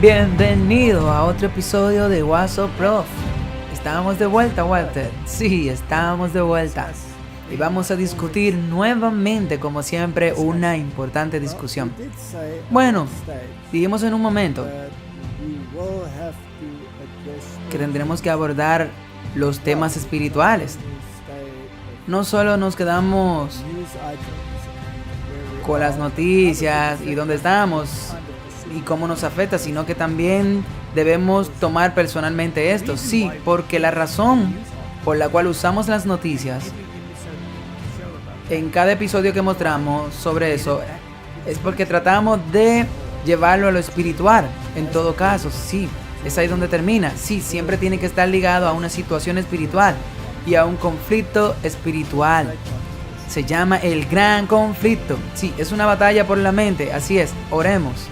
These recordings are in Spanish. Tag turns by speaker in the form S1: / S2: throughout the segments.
S1: Bienvenido a otro episodio de What's Up Prof. Estamos de vuelta, Walter. Sí, estamos de vuelta. Y vamos a discutir nuevamente, como siempre, una importante discusión. Bueno, dijimos en un momento que tendremos que abordar los temas espirituales. No solo nos quedamos con las noticias y dónde estamos y cómo nos afecta, sino que también debemos tomar personalmente esto. Sí, porque la razón por la cual usamos las noticias en cada episodio que mostramos sobre eso es porque tratamos de llevarlo a lo espiritual. En todo caso, sí, es ahí donde termina. Sí, siempre tiene que estar ligado a una situación espiritual y a un conflicto espiritual. Se llama el gran conflicto. Sí, es una batalla por la mente. Así es, oremos.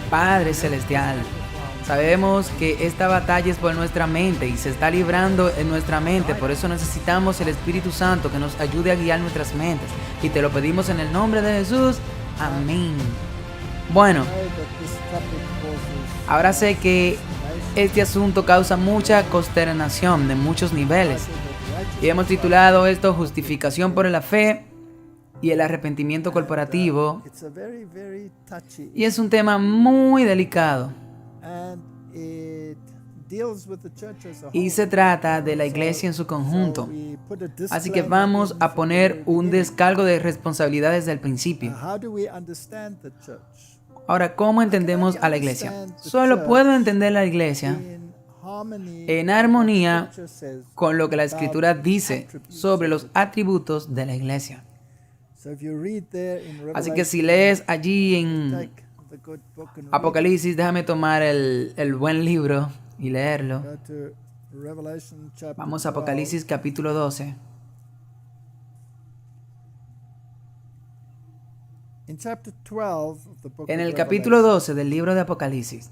S1: Padre Celestial, sabemos que esta batalla es por nuestra mente y se está librando en nuestra mente. Por eso necesitamos el Espíritu Santo que nos ayude a guiar nuestras mentes. Y te lo pedimos en el nombre de Jesús. Amén. Bueno, ahora sé que este asunto causa mucha consternación de muchos niveles. Y hemos titulado esto Justificación por la fe y el arrepentimiento corporativo. Y es un tema muy delicado. Y se trata de la iglesia en su conjunto. Así que vamos a poner un descargo de responsabilidades del principio. Ahora, ¿cómo entendemos a la iglesia? Solo puedo entender la iglesia en armonía con lo que la Escritura dice sobre los atributos de la iglesia. Así que si lees allí en Apocalipsis, déjame tomar el buen libro y leerlo. Vamos a Apocalipsis capítulo 12. En el capítulo 12 del libro de Apocalipsis,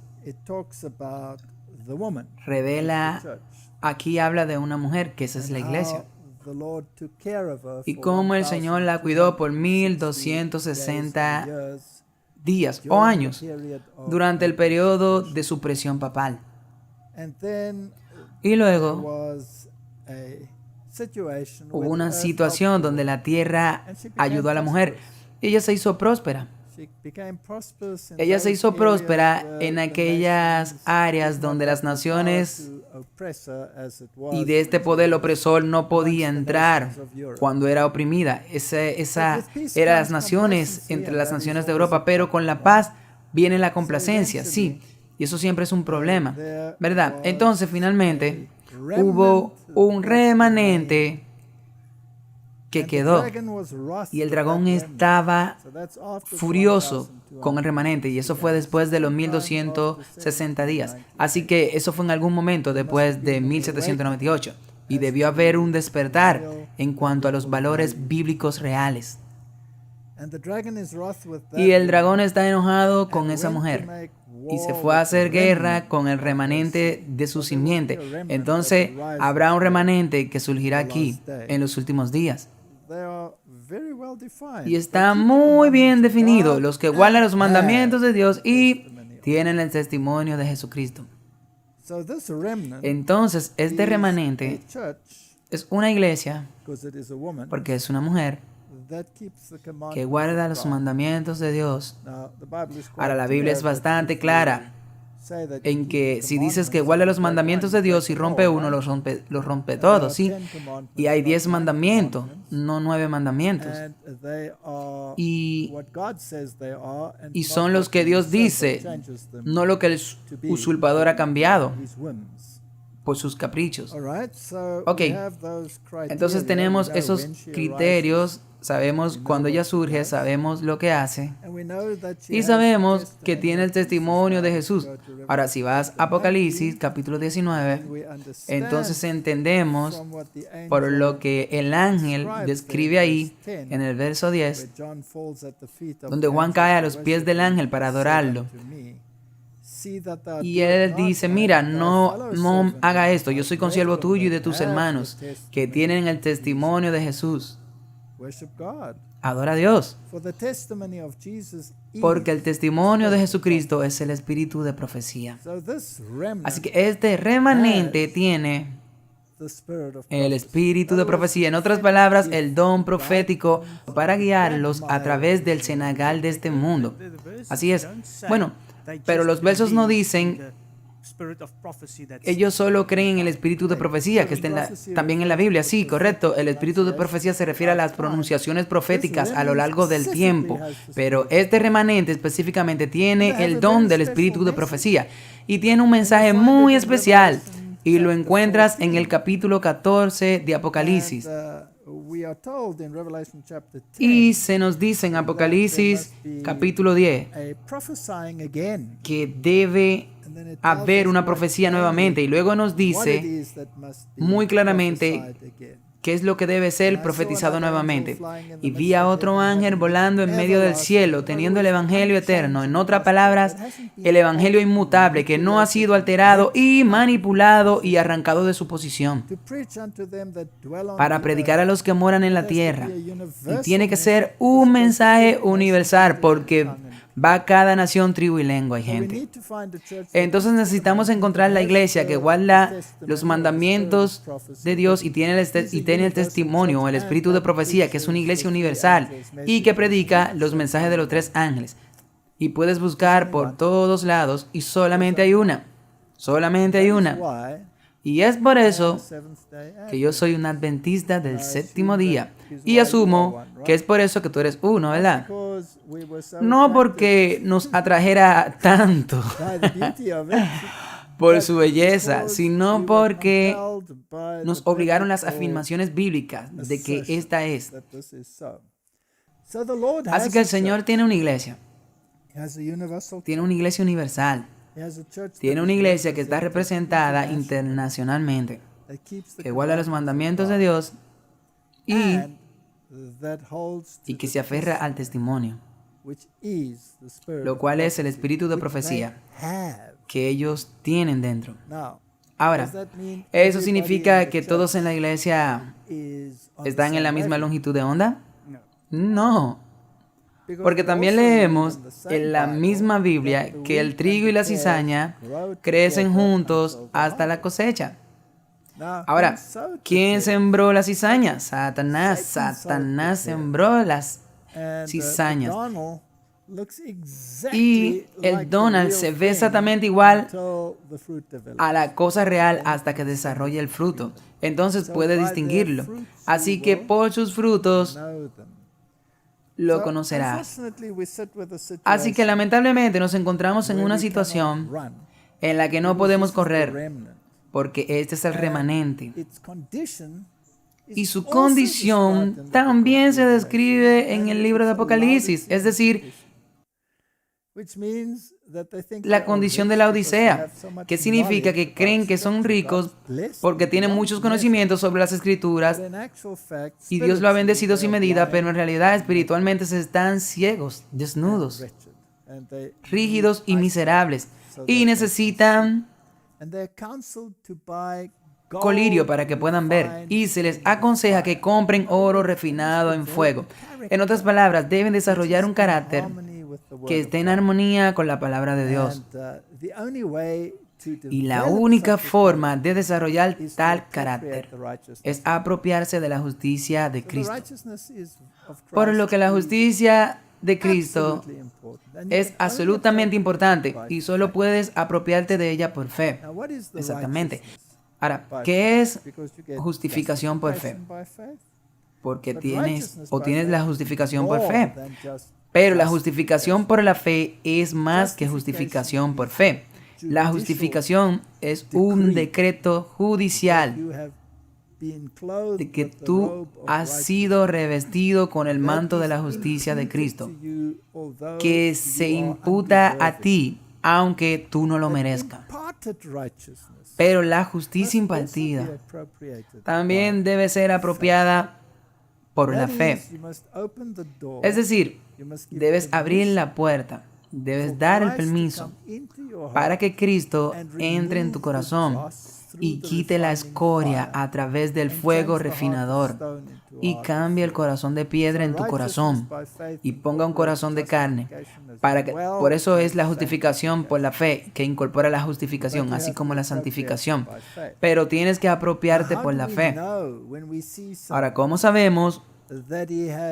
S1: revela, aquí habla de una mujer, que esa es la iglesia. Y cómo el Señor la cuidó por 1260 días o años durante el periodo de su presión papal. Y luego hubo una situación donde la tierra ayudó a la mujer. Ella se hizo próspera. Ella se hizo próspera en aquellas áreas donde las naciones y de este poder opresor no podía entrar cuando era oprimida. Esa eran las naciones, entre las naciones de Europa, pero con la paz viene la complacencia, sí, y eso siempre es un problema, ¿verdad? Entonces, finalmente, hubo un remanente que quedó y el dragón estaba furioso con el remanente, y eso fue después de los 1260 días. Así que eso fue en algún momento después de 1798 y debió haber un despertar en cuanto a los valores bíblicos reales. Y el dragón está enojado con esa mujer y se fue a hacer guerra con el remanente de su simiente. Entonces habrá un remanente que surgirá aquí en los últimos días. Y está muy bien definido: los que guardan los mandamientos de Dios y tienen el testimonio de Jesucristo. Entonces, este remanente es una iglesia, porque es una mujer que guarda los mandamientos de Dios. Ahora, la Biblia es bastante clara en que si dices que guarda los mandamientos de Dios y rompe uno, los rompe todos, ¿sí? Y hay 10 mandamientos, no 9 mandamientos. Y son los que Dios dice, no lo que el usurpador ha cambiado por sus caprichos. Ok, entonces tenemos esos criterios. Sabemos cuando ella surge, sabemos lo que hace y sabemos que tiene el testimonio de Jesús. Ahora, si vas a Apocalipsis capítulo 19, entonces entendemos por lo que el ángel describe ahí en el verso 10, donde Juan cae a los pies del ángel para adorarlo. Y él dice, mira, no haga esto, yo soy consiervo tuyo y de tus hermanos que tienen el testimonio de Jesús. Adora a Dios. Porque el testimonio de Jesucristo es el espíritu de profecía. Así que este remanente tiene el espíritu de profecía. En otras palabras, el don profético para guiarlos a través del cenagal de este mundo. Así es. Bueno, pero los versos no dicen. Ellos solo creen en el espíritu de profecía, que está también en la Biblia. Sí, correcto. El espíritu de profecía se refiere a las pronunciaciones proféticas a lo largo del tiempo. Pero este remanente específicamente tiene el don del espíritu de profecía. Y tiene un mensaje muy especial. Y lo encuentras en el capítulo 14 de Apocalipsis. Y se nos dice en Apocalipsis capítulo 10 que debe haber una profecía nuevamente. Y luego nos dice muy claramente qué es lo que debe ser profetizado nuevamente. Y vi a otro ángel volando en medio del cielo, teniendo el evangelio eterno. En otras palabras, el evangelio inmutable, que no ha sido alterado y manipulado y arrancado de su posición, para predicar a los que moran en la tierra. Y tiene que ser un mensaje universal, porque va a cada nación, tribu y lengua y gente. Entonces necesitamos encontrar la iglesia que guarda los mandamientos de Dios y tiene el testimonio o el espíritu de profecía, que es una iglesia universal y que predica los mensajes de los 3 ángeles. Y puedes buscar por todos lados y solamente hay una. Solamente hay una. Y es por eso que yo soy un adventista del 7º día. Y asumo que es por eso que tú eres uno, ¿verdad? No porque nos atrajera tanto por su belleza, sino porque nos obligaron las afirmaciones bíblicas de que esta es. Así que el Señor tiene una iglesia. Tiene una iglesia universal. Tiene una iglesia que está representada internacionalmente, que guarda los mandamientos de Dios y que se aferra al testimonio, lo cual es el espíritu de profecía que ellos tienen dentro. Ahora, ¿eso significa que todos en la iglesia están en la misma longitud de onda? No. Porque también leemos en la misma Biblia que el trigo y la cizaña crecen juntos hasta la cosecha. Ahora, ¿quién sembró la cizaña? Satanás. Satanás sembró las cizañas. Y el Donald se ve exactamente igual a la cosa real hasta que desarrolle el fruto. Entonces puede distinguirlo. Así que por sus frutos lo conocerás. Así que lamentablemente nos encontramos en una situación en la que no podemos correr, porque este es el remanente. Y su condición también se describe en el libro de Apocalipsis, es decir, la condición de la Odisea, que significa que creen que son ricos porque tienen muchos conocimientos sobre las Escrituras y Dios lo ha bendecido sin medida, pero en realidad espiritualmente se están ciegos, desnudos, rígidos y miserables, y necesitan colirio para que puedan ver, y se les aconseja que compren oro refinado en fuego. En otras palabras, deben desarrollar un carácter que esté en armonía con la palabra de Dios. Y la única forma de desarrollar tal carácter es apropiarse de la justicia de Cristo. Por lo que la justicia de Cristo es absolutamente importante y solo puedes apropiarte de ella por fe. Exactamente. Ahora, ¿qué es justificación por fe? Porque tienes la justificación por fe. Pero la justificación por la fe es más que justificación por fe. La justificación es un decreto judicial de que tú has sido revestido con el manto de la justicia de Cristo, que se imputa a ti, aunque tú no lo merezcas. Pero la justicia impartida también debe ser apropiada por la fe. Es decir, debes abrir la puerta, debes dar el permiso para que Cristo entre en tu corazón y quite la escoria a través del fuego refinador y cambie el corazón de piedra en tu corazón y ponga un corazón de carne. Por eso es la justificación por la fe, que incorpora la justificación, así como la santificación. Pero tienes que apropiarte por la fe. Ahora, ¿cómo sabemos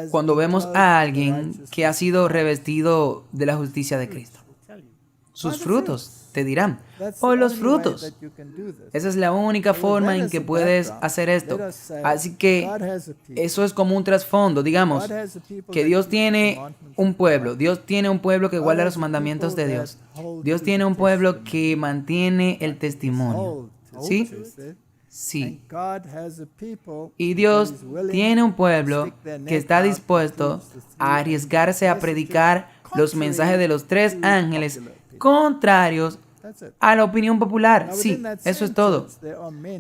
S1: cuando vemos a alguien que ha sido revestido de la justicia de Cristo? Sus frutos te dirán. Por los frutos. Esa es la única forma en que puedes hacer esto. Así que eso es como un trasfondo. Digamos que Dios tiene un pueblo. Dios tiene un pueblo que guarda los mandamientos de Dios. Dios tiene un pueblo que mantiene el testimonio. ¿Sí? Sí. Y Dios tiene un pueblo que está dispuesto a arriesgarse a predicar los mensajes de los 3 ángeles contrarios a la opinión popular. Sí, eso es todo.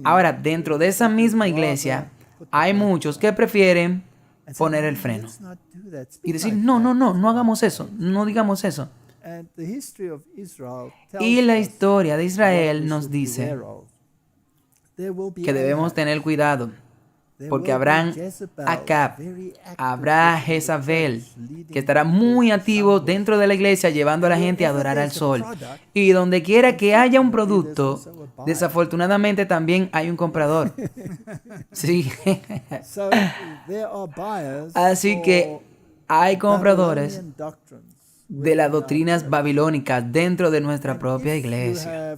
S1: Ahora, dentro de esa misma iglesia, hay muchos que prefieren poner el freno y decir, no hagamos eso, no digamos eso. Y la historia de Israel nos dice que debemos tener cuidado, porque habrán Acab, habrá Jezabel, que estará muy activo dentro de la iglesia llevando a la gente a adorar al sol. Y donde quiera que haya un producto, desafortunadamente también hay un comprador. Sí. Así que hay compradores de las doctrinas babilónicas dentro de nuestra propia iglesia.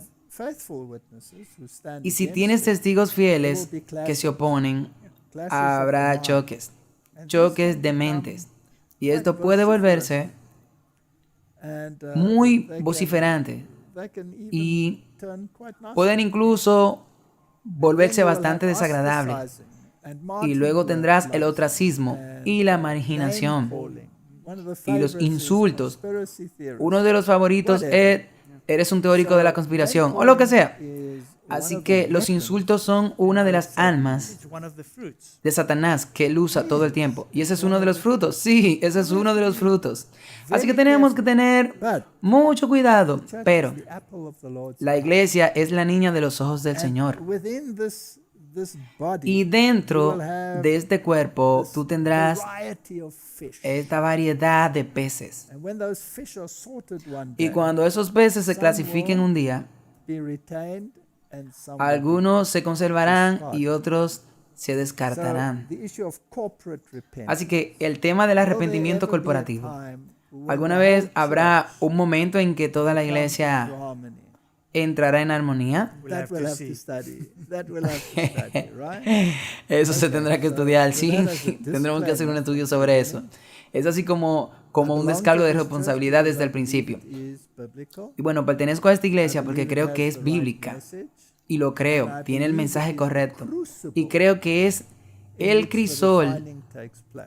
S1: Y si tienes testigos fieles que se oponen, habrá choques de mentes. Y esto puede volverse muy vociferante y pueden incluso volverse bastante desagradables. Y luego tendrás el ostracismo y la marginación y los insultos. Uno de los favoritos es: eres un teórico de la conspiración o lo que sea. Así que los insultos son una de las almas de Satanás que él usa todo el tiempo. Y ese es uno de los frutos. Sí, ese es uno de los frutos. Así que tenemos que tener mucho cuidado. Pero la iglesia es la niña de los ojos del Señor. Y dentro de este cuerpo tú tendrás esta variedad de peces. Y cuando esos peces se clasifiquen un día, algunos se conservarán y otros se descartarán. Así que el tema del arrepentimiento corporativo. ¿Alguna vez habrá un momento en que toda la iglesia entrará en armonía? Eso se tendrá que estudiar, sí. Tendremos que hacer un estudio sobre eso. Es así como un descargo de responsabilidad desde el principio. Y bueno, pertenezco a esta iglesia porque creo que es bíblica. Y lo creo, tiene el mensaje correcto. Y creo que es el crisol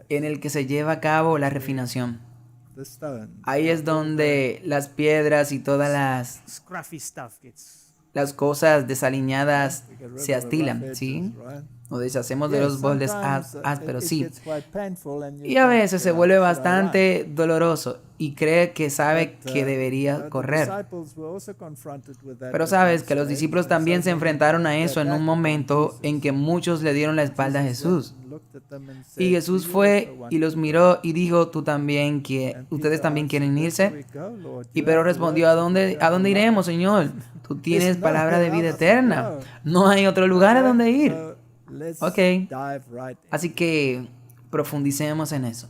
S1: en el que se lleva a cabo la refinación. Ahí es donde las piedras y todas las cosas desaliñadas se astilan, ¿sí? O deshacemos de los bordes ásperos, sí. Y a veces se vuelve bastante doloroso y cree que sabe que debería correr. Pero sabes que los discípulos también se enfrentaron a eso en un momento en que muchos le dieron la espalda a Jesús. Y Jesús fue y los miró y dijo, ¿ustedes también quieren irse? Y Pedro respondió, ¿a dónde iremos, Señor? Tú tienes palabra de vida eterna. No hay otro lugar a donde ir. Ok. Así que profundicemos en eso.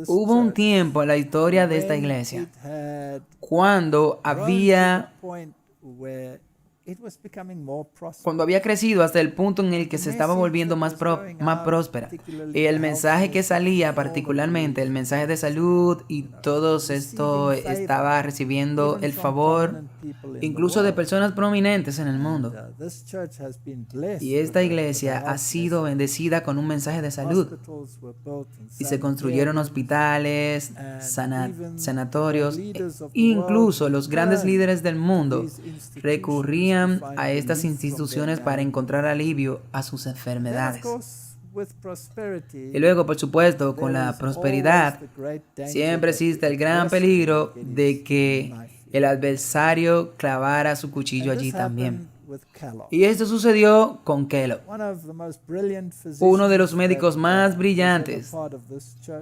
S1: Hubo un tiempo en la historia de esta iglesia cuando había crecido hasta el punto en el que se estaba volviendo más próspera. Y el mensaje que salía, particularmente el mensaje de salud y todo esto, estaba recibiendo el favor incluso de personas prominentes en el mundo. Y esta iglesia ha sido bendecida con un mensaje de salud. Y se construyeron hospitales, sanatorios, e incluso los grandes líderes del mundo recurrían a estas instituciones para encontrar alivio a sus enfermedades. Y luego, por supuesto, con la prosperidad, siempre existe el gran peligro de que el adversario clavara su cuchillo allí también. Y esto sucedió con Kellogg, uno de los médicos más brillantes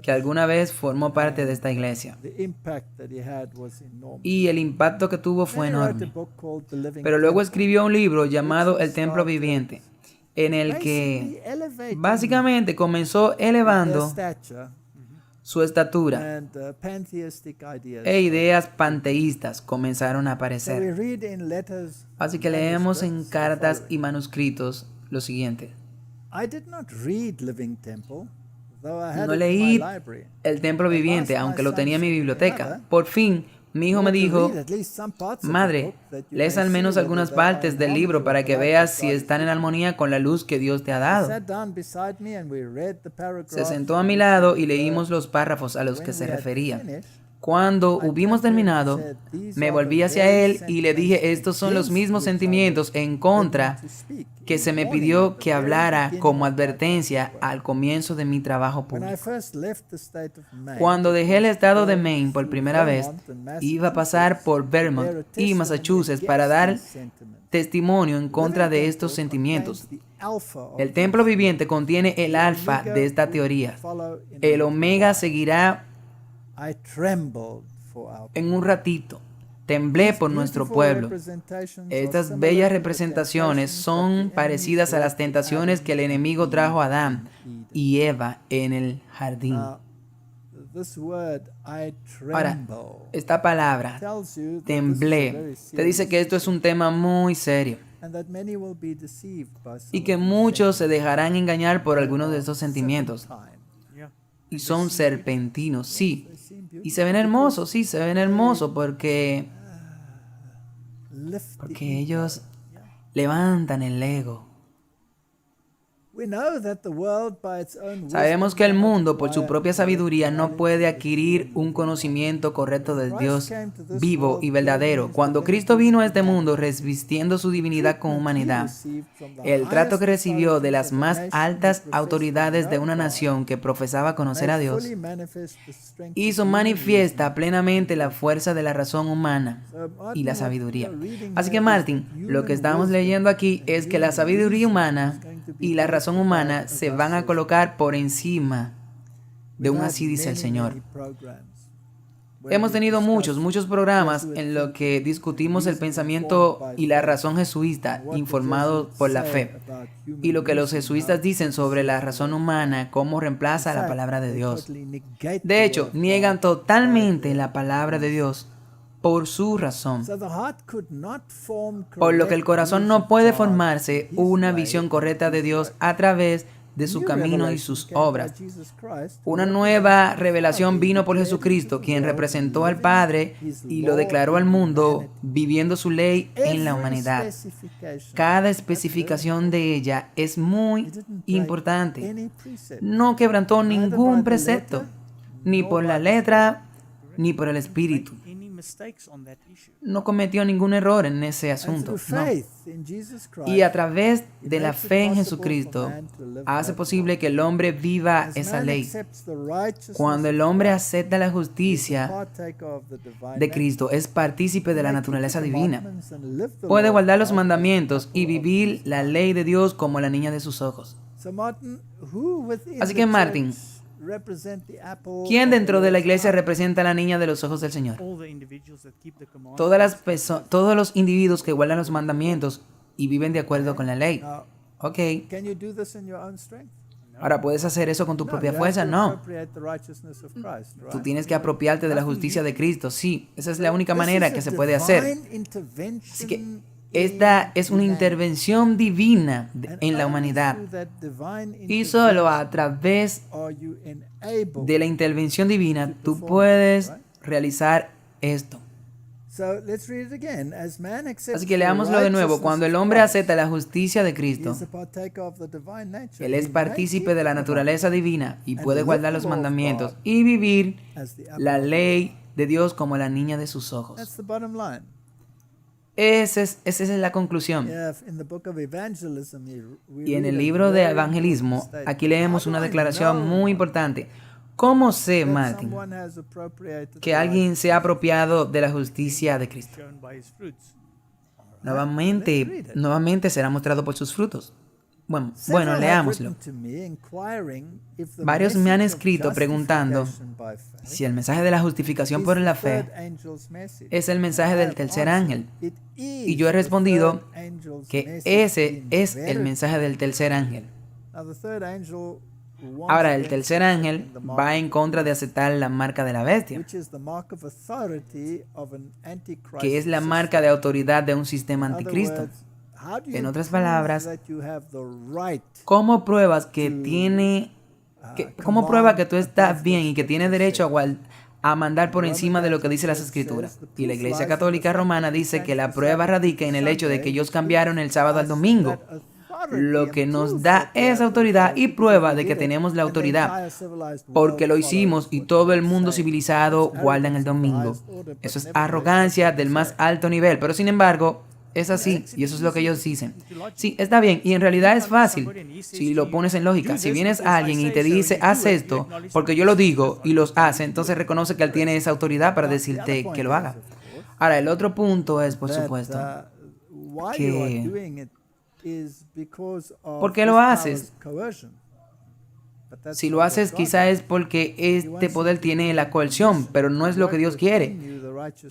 S1: que alguna vez formó parte de esta iglesia. Y el impacto que tuvo fue enorme. Pero luego escribió un libro llamado El Templo Viviente, en el que básicamente comenzó elevando su estatura e ideas panteístas comenzaron a aparecer. Así que leemos en cartas y manuscritos lo siguiente. No leí El Templo Viviente, aunque lo tenía en mi biblioteca. Por fin, mi hijo me dijo, madre, lees al menos algunas partes del libro para que veas si están en armonía con la luz que Dios te ha dado. Se sentó a mi lado y leímos los párrafos a los que se refería. Cuando hubimos terminado, me volví hacia él y le dije, estos son los mismos sentimientos en contra que se me pidió que hablara como advertencia al comienzo de mi trabajo público. Cuando dejé el estado de Maine por primera vez, iba a pasar por Vermont y Massachusetts para dar testimonio en contra de estos sentimientos. El Templo Viviente contiene el alfa de esta teoría. El omega seguirá en un ratito. Temblé por nuestro pueblo. Estas bellas representaciones son parecidas a las tentaciones que el enemigo trajo a Adán y Eva en el jardín. Ahora, esta palabra, temblé, te dice que esto es un tema muy serio y que muchos se dejarán engañar por algunos de estos sentimientos. Y son serpentinos, sí. Y se ven hermosos, sí, se ven hermosos porque ellos levantan el ego. Sabemos que el mundo, por su propia sabiduría, no puede adquirir un conocimiento correcto del Dios vivo y verdadero. Cuando Cristo vino a este mundo revestiendo su divinidad con humanidad, el trato que recibió de las más altas autoridades de una nación que profesaba conocer a Dios, hizo manifiesta plenamente la fuerza de la razón humana y la sabiduría. Así que, Martin, lo que estamos leyendo aquí es que la sabiduría humana y la razón humana se van a colocar por encima de un así dice el Señor. Hemos tenido muchos programas en los que discutimos el pensamiento y la razón jesuita informados por la fe y lo que los jesuitas dicen sobre la razón humana, cómo reemplaza la palabra de Dios. De hecho, niegan totalmente la palabra de Dios por su razón. Por lo que el corazón no puede formarse una visión correcta de Dios a través de su camino y sus obras. Una nueva revelación vino por Jesucristo, quien representó al Padre y lo declaró al mundo, viviendo su ley en la humanidad. Cada especificación de ella es muy importante. No quebrantó ningún precepto, ni por la letra, ni por el espíritu. No cometió ningún error en ese asunto, no. Y a través de la fe en Jesucristo hace posible que el hombre viva esa ley. Cuando el hombre acepta la justicia de Cristo, es partícipe de la naturaleza divina. Puede guardar los mandamientos y vivir la ley de Dios como la niña de sus ojos. Así que, Martin, ¿quién dentro de la iglesia representa a la niña de los ojos del Señor? Todos los individuos que guardan los mandamientos y viven de acuerdo con la ley. Ok. Ahora, ¿puedes hacer eso con tu propia fuerza? No. Tú tienes que apropiarte de la justicia de Cristo. Sí, esa es la única manera que se puede hacer. Así que esta es una intervención divina en la humanidad. Y solo a través de la intervención divina tú puedes realizar esto. Así que leámoslo de nuevo. Cuando el hombre acepta la justicia de Cristo, él es partícipe de la naturaleza divina y puede guardar los mandamientos y vivir la ley de Dios como la niña de sus ojos. Esa es la conclusión. Y en el libro de evangelismo, aquí leemos una declaración muy importante. ¿Cómo sé, Martin, que alguien se ha apropiado de la justicia de Cristo? Nuevamente será mostrado por sus frutos. Bueno, leámoslo. Varios me han escrito preguntando si el mensaje de la justificación por la fe es el mensaje del tercer ángel. Y yo he respondido que ese es el mensaje del tercer ángel. Ahora, el tercer ángel va en contra de aceptar la marca de la bestia, que es la marca de autoridad de un sistema anticristo. En otras palabras, ¿cómo pruebas que cómo prueba que tú estás bien y que tienes derecho a mandar por encima de lo que dice las Escrituras? Y la Iglesia Católica Romana dice que la prueba radica en el hecho de que ellos cambiaron el sábado al domingo, lo que nos da esa autoridad y prueba de que tenemos la autoridad, porque lo hicimos y todo el mundo civilizado guarda el domingo. Eso es arrogancia del más alto nivel, pero sin embargo, es así, y eso es lo que ellos dicen. Sí, está bien, y en realidad es fácil, si lo pones en lógica. Si vienes a alguien y te dice, haz esto, porque yo lo digo, y los hace, entonces reconoce que él tiene esa autoridad para decirte que lo haga. Ahora, el otro punto es, por supuesto, que ¿por qué lo haces? Si lo haces, quizá es porque este poder tiene la coerción, pero no es lo que Dios quiere.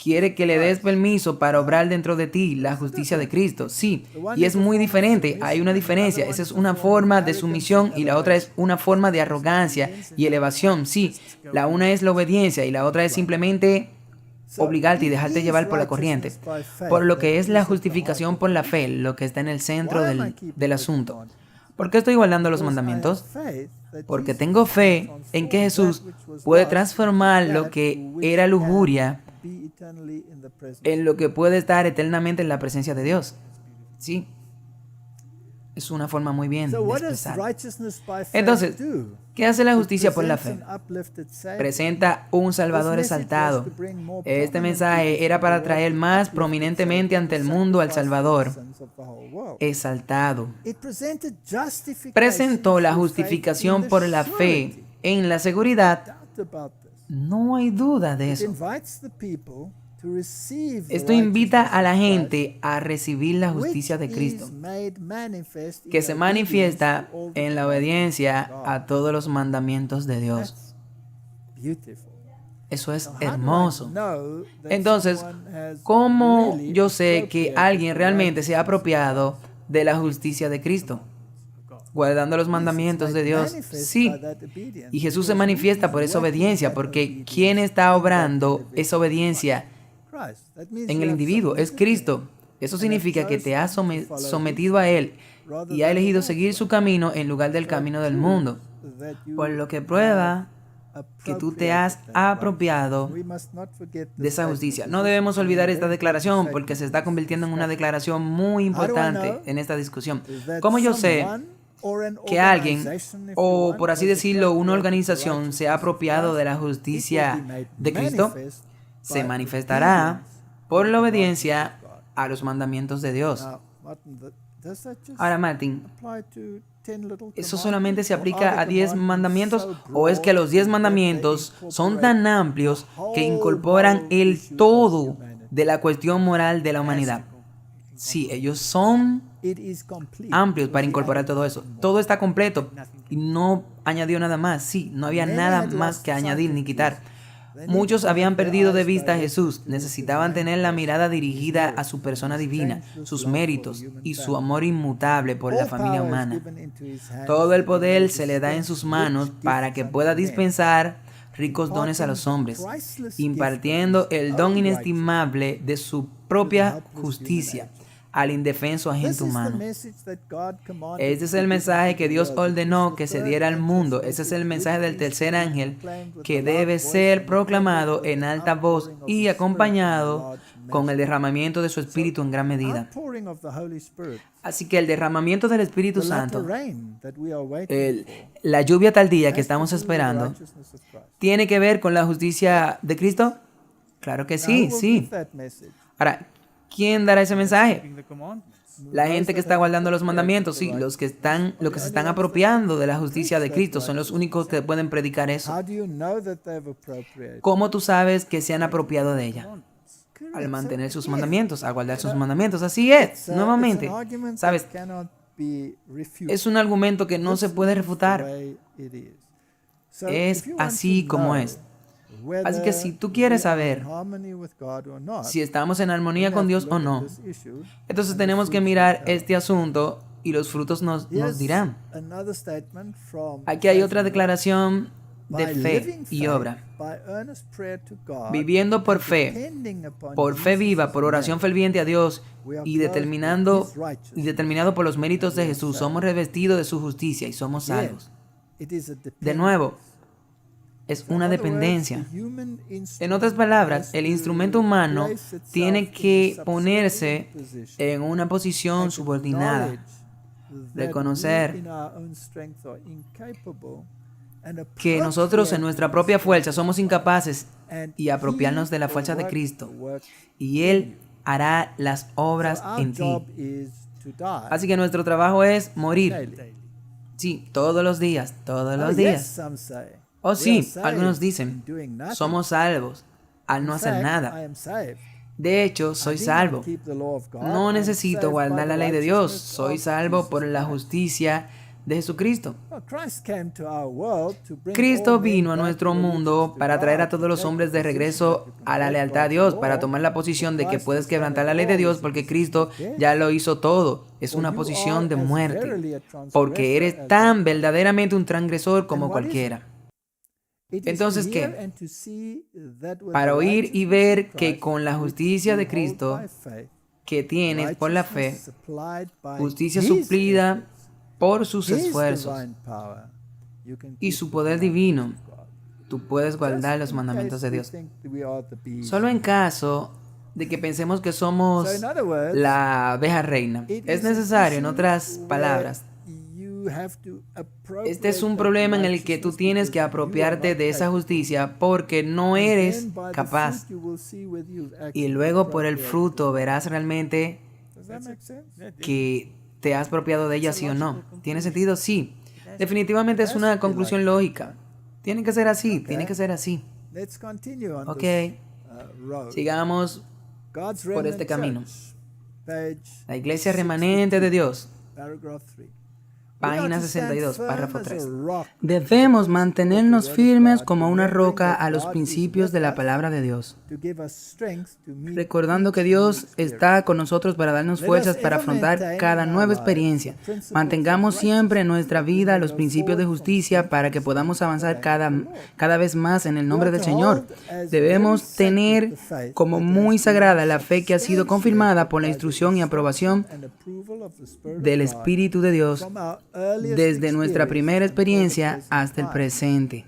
S1: Quiere que le des permiso para obrar dentro de ti la justicia de Cristo. Sí, y es muy diferente. Hay una diferencia. Esa es una forma de sumisión y la otra es una forma de arrogancia y elevación. Sí, la una es la obediencia y la otra es simplemente obligarte y dejarte llevar por la corriente. Por lo que es la justificación por la fe, lo que está en el centro del asunto. ¿Por qué estoy guardando los mandamientos? Porque tengo fe en que Jesús puede transformar lo que era lujuria en lo que puede estar eternamente en la presencia de Dios. Sí. Es una forma muy bien de expresar. Entonces, ¿qué hace la justicia por la fe? Presenta un Salvador exaltado. Este mensaje era para traer más prominentemente ante el mundo al Salvador exaltado. Presentó la justificación por la fe en la seguridad. No hay duda de eso. Esto invita a la gente a recibir la justicia de Cristo, que se manifiesta en la obediencia a todos los mandamientos de Dios. Eso es hermoso. Entonces, ¿cómo yo sé que alguien realmente se ha apropiado de la justicia de Cristo? Guardando los mandamientos de Dios. Sí. Y Jesús se manifiesta por esa obediencia, porque ¿quién está obrando esa obediencia en el individuo? Es Cristo. Eso significa que te has sometido a Él y ha elegido seguir su camino en lugar del camino del mundo, por lo que prueba que tú te has apropiado de esa justicia. No debemos olvidar esta declaración porque se está convirtiendo en una declaración muy importante en esta discusión. ¿Cómo yo sé que alguien, o por así decirlo, una organización se ha apropiado de la justicia de Cristo? Se manifestará por la obediencia a los mandamientos de Dios. Ahora, Martin, ¿eso solamente se aplica a 10 mandamientos? ¿O es que los 10 mandamientos son tan amplios que incorporan el todo de la cuestión moral de la humanidad? Sí, ellos son amplios para incorporar todo eso. Todo está completo y no añadió nada más. Sí, no había nada más que añadir ni quitar. Muchos habían perdido de vista a Jesús, necesitaban tener la mirada dirigida a su persona divina, sus méritos y su amor inmutable por la familia humana. Todo el poder se le da en sus manos para que pueda dispensar ricos dones a los hombres, impartiendo el don inestimable de su propia justicia al indefenso agente humano. Este es el mensaje que Dios ordenó que se diera al mundo. Ese es el mensaje del tercer ángel que debe ser proclamado en alta voz y acompañado con el derramamiento de su Espíritu en gran medida. Así que el derramamiento del Espíritu Santo, la lluvia tardía que estamos esperando, ¿tiene que ver con la justicia de Cristo? Claro que sí, sí. Ahora, ¿quién dará ese mensaje? La gente que está guardando los mandamientos, sí, los que se están apropiando de la justicia de Cristo son los únicos que pueden predicar eso. ¿Cómo tú sabes que se han apropiado de ella? Al mantener sus mandamientos, a guardar sus mandamientos. Así es, nuevamente. ¿Sabes? Es un argumento que no se puede refutar. Es así como es. Así que si tú quieres saber si estamos en armonía con Dios o no, entonces tenemos que mirar este asunto y los frutos nos dirán. Aquí hay otra declaración de fe y obra. Viviendo por fe viva, por oración ferviente a Dios y determinado por los méritos de Jesús, somos revestidos de su justicia y somos salvos. De nuevo, es una dependencia. En otras palabras, el instrumento humano tiene que ponerse en una posición subordinada, reconocer que nosotros en nuestra propia fuerza somos incapaces y apropiarnos de la fuerza de Cristo, y Él hará las obras en ti. Así que nuestro trabajo es morir. Sí, todos los días, todos los días. Oh sí, algunos dicen, somos salvos al no hacer nada. De hecho, soy salvo. No necesito guardar la ley de Dios. Soy salvo por la justicia de Jesucristo. Cristo vino a nuestro mundo para traer a todos los hombres de regreso a la lealtad a Dios, para tomar la posición de que puedes quebrantar la ley de Dios porque Cristo ya lo hizo todo. Es una posición de muerte, porque eres tan verdaderamente un transgresor como cualquiera. Entonces, ¿qué? Para oír y ver que con la justicia de Cristo que tienes por la fe, justicia suplida por sus esfuerzos y su poder divino, tú puedes guardar los mandamientos de Dios. Solo en caso de que pensemos que somos la abeja reina, es necesario, en otras palabras, este es un problema en el que tú tienes que apropiarte de esa justicia porque no eres capaz. Y luego por el fruto verás realmente que te has apropiado de ella, sí o no. ¿Tiene sentido? Sí. Definitivamente es una conclusión lógica. Tiene que ser así, tiene que ser así. Ok. Sigamos por este camino. La iglesia remanente de Dios. Página 62, párrafo 3. Debemos mantenernos firmes como una roca a los principios de la palabra de Dios, recordando que Dios está con nosotros para darnos fuerzas para afrontar cada nueva experiencia. Mantengamos siempre en nuestra vida los principios de justicia para que podamos avanzar cada vez más en el nombre del Señor. Debemos tener como muy sagrada la fe que ha sido confirmada por la instrucción y aprobación del Espíritu de Dios desde nuestra primera experiencia hasta el presente.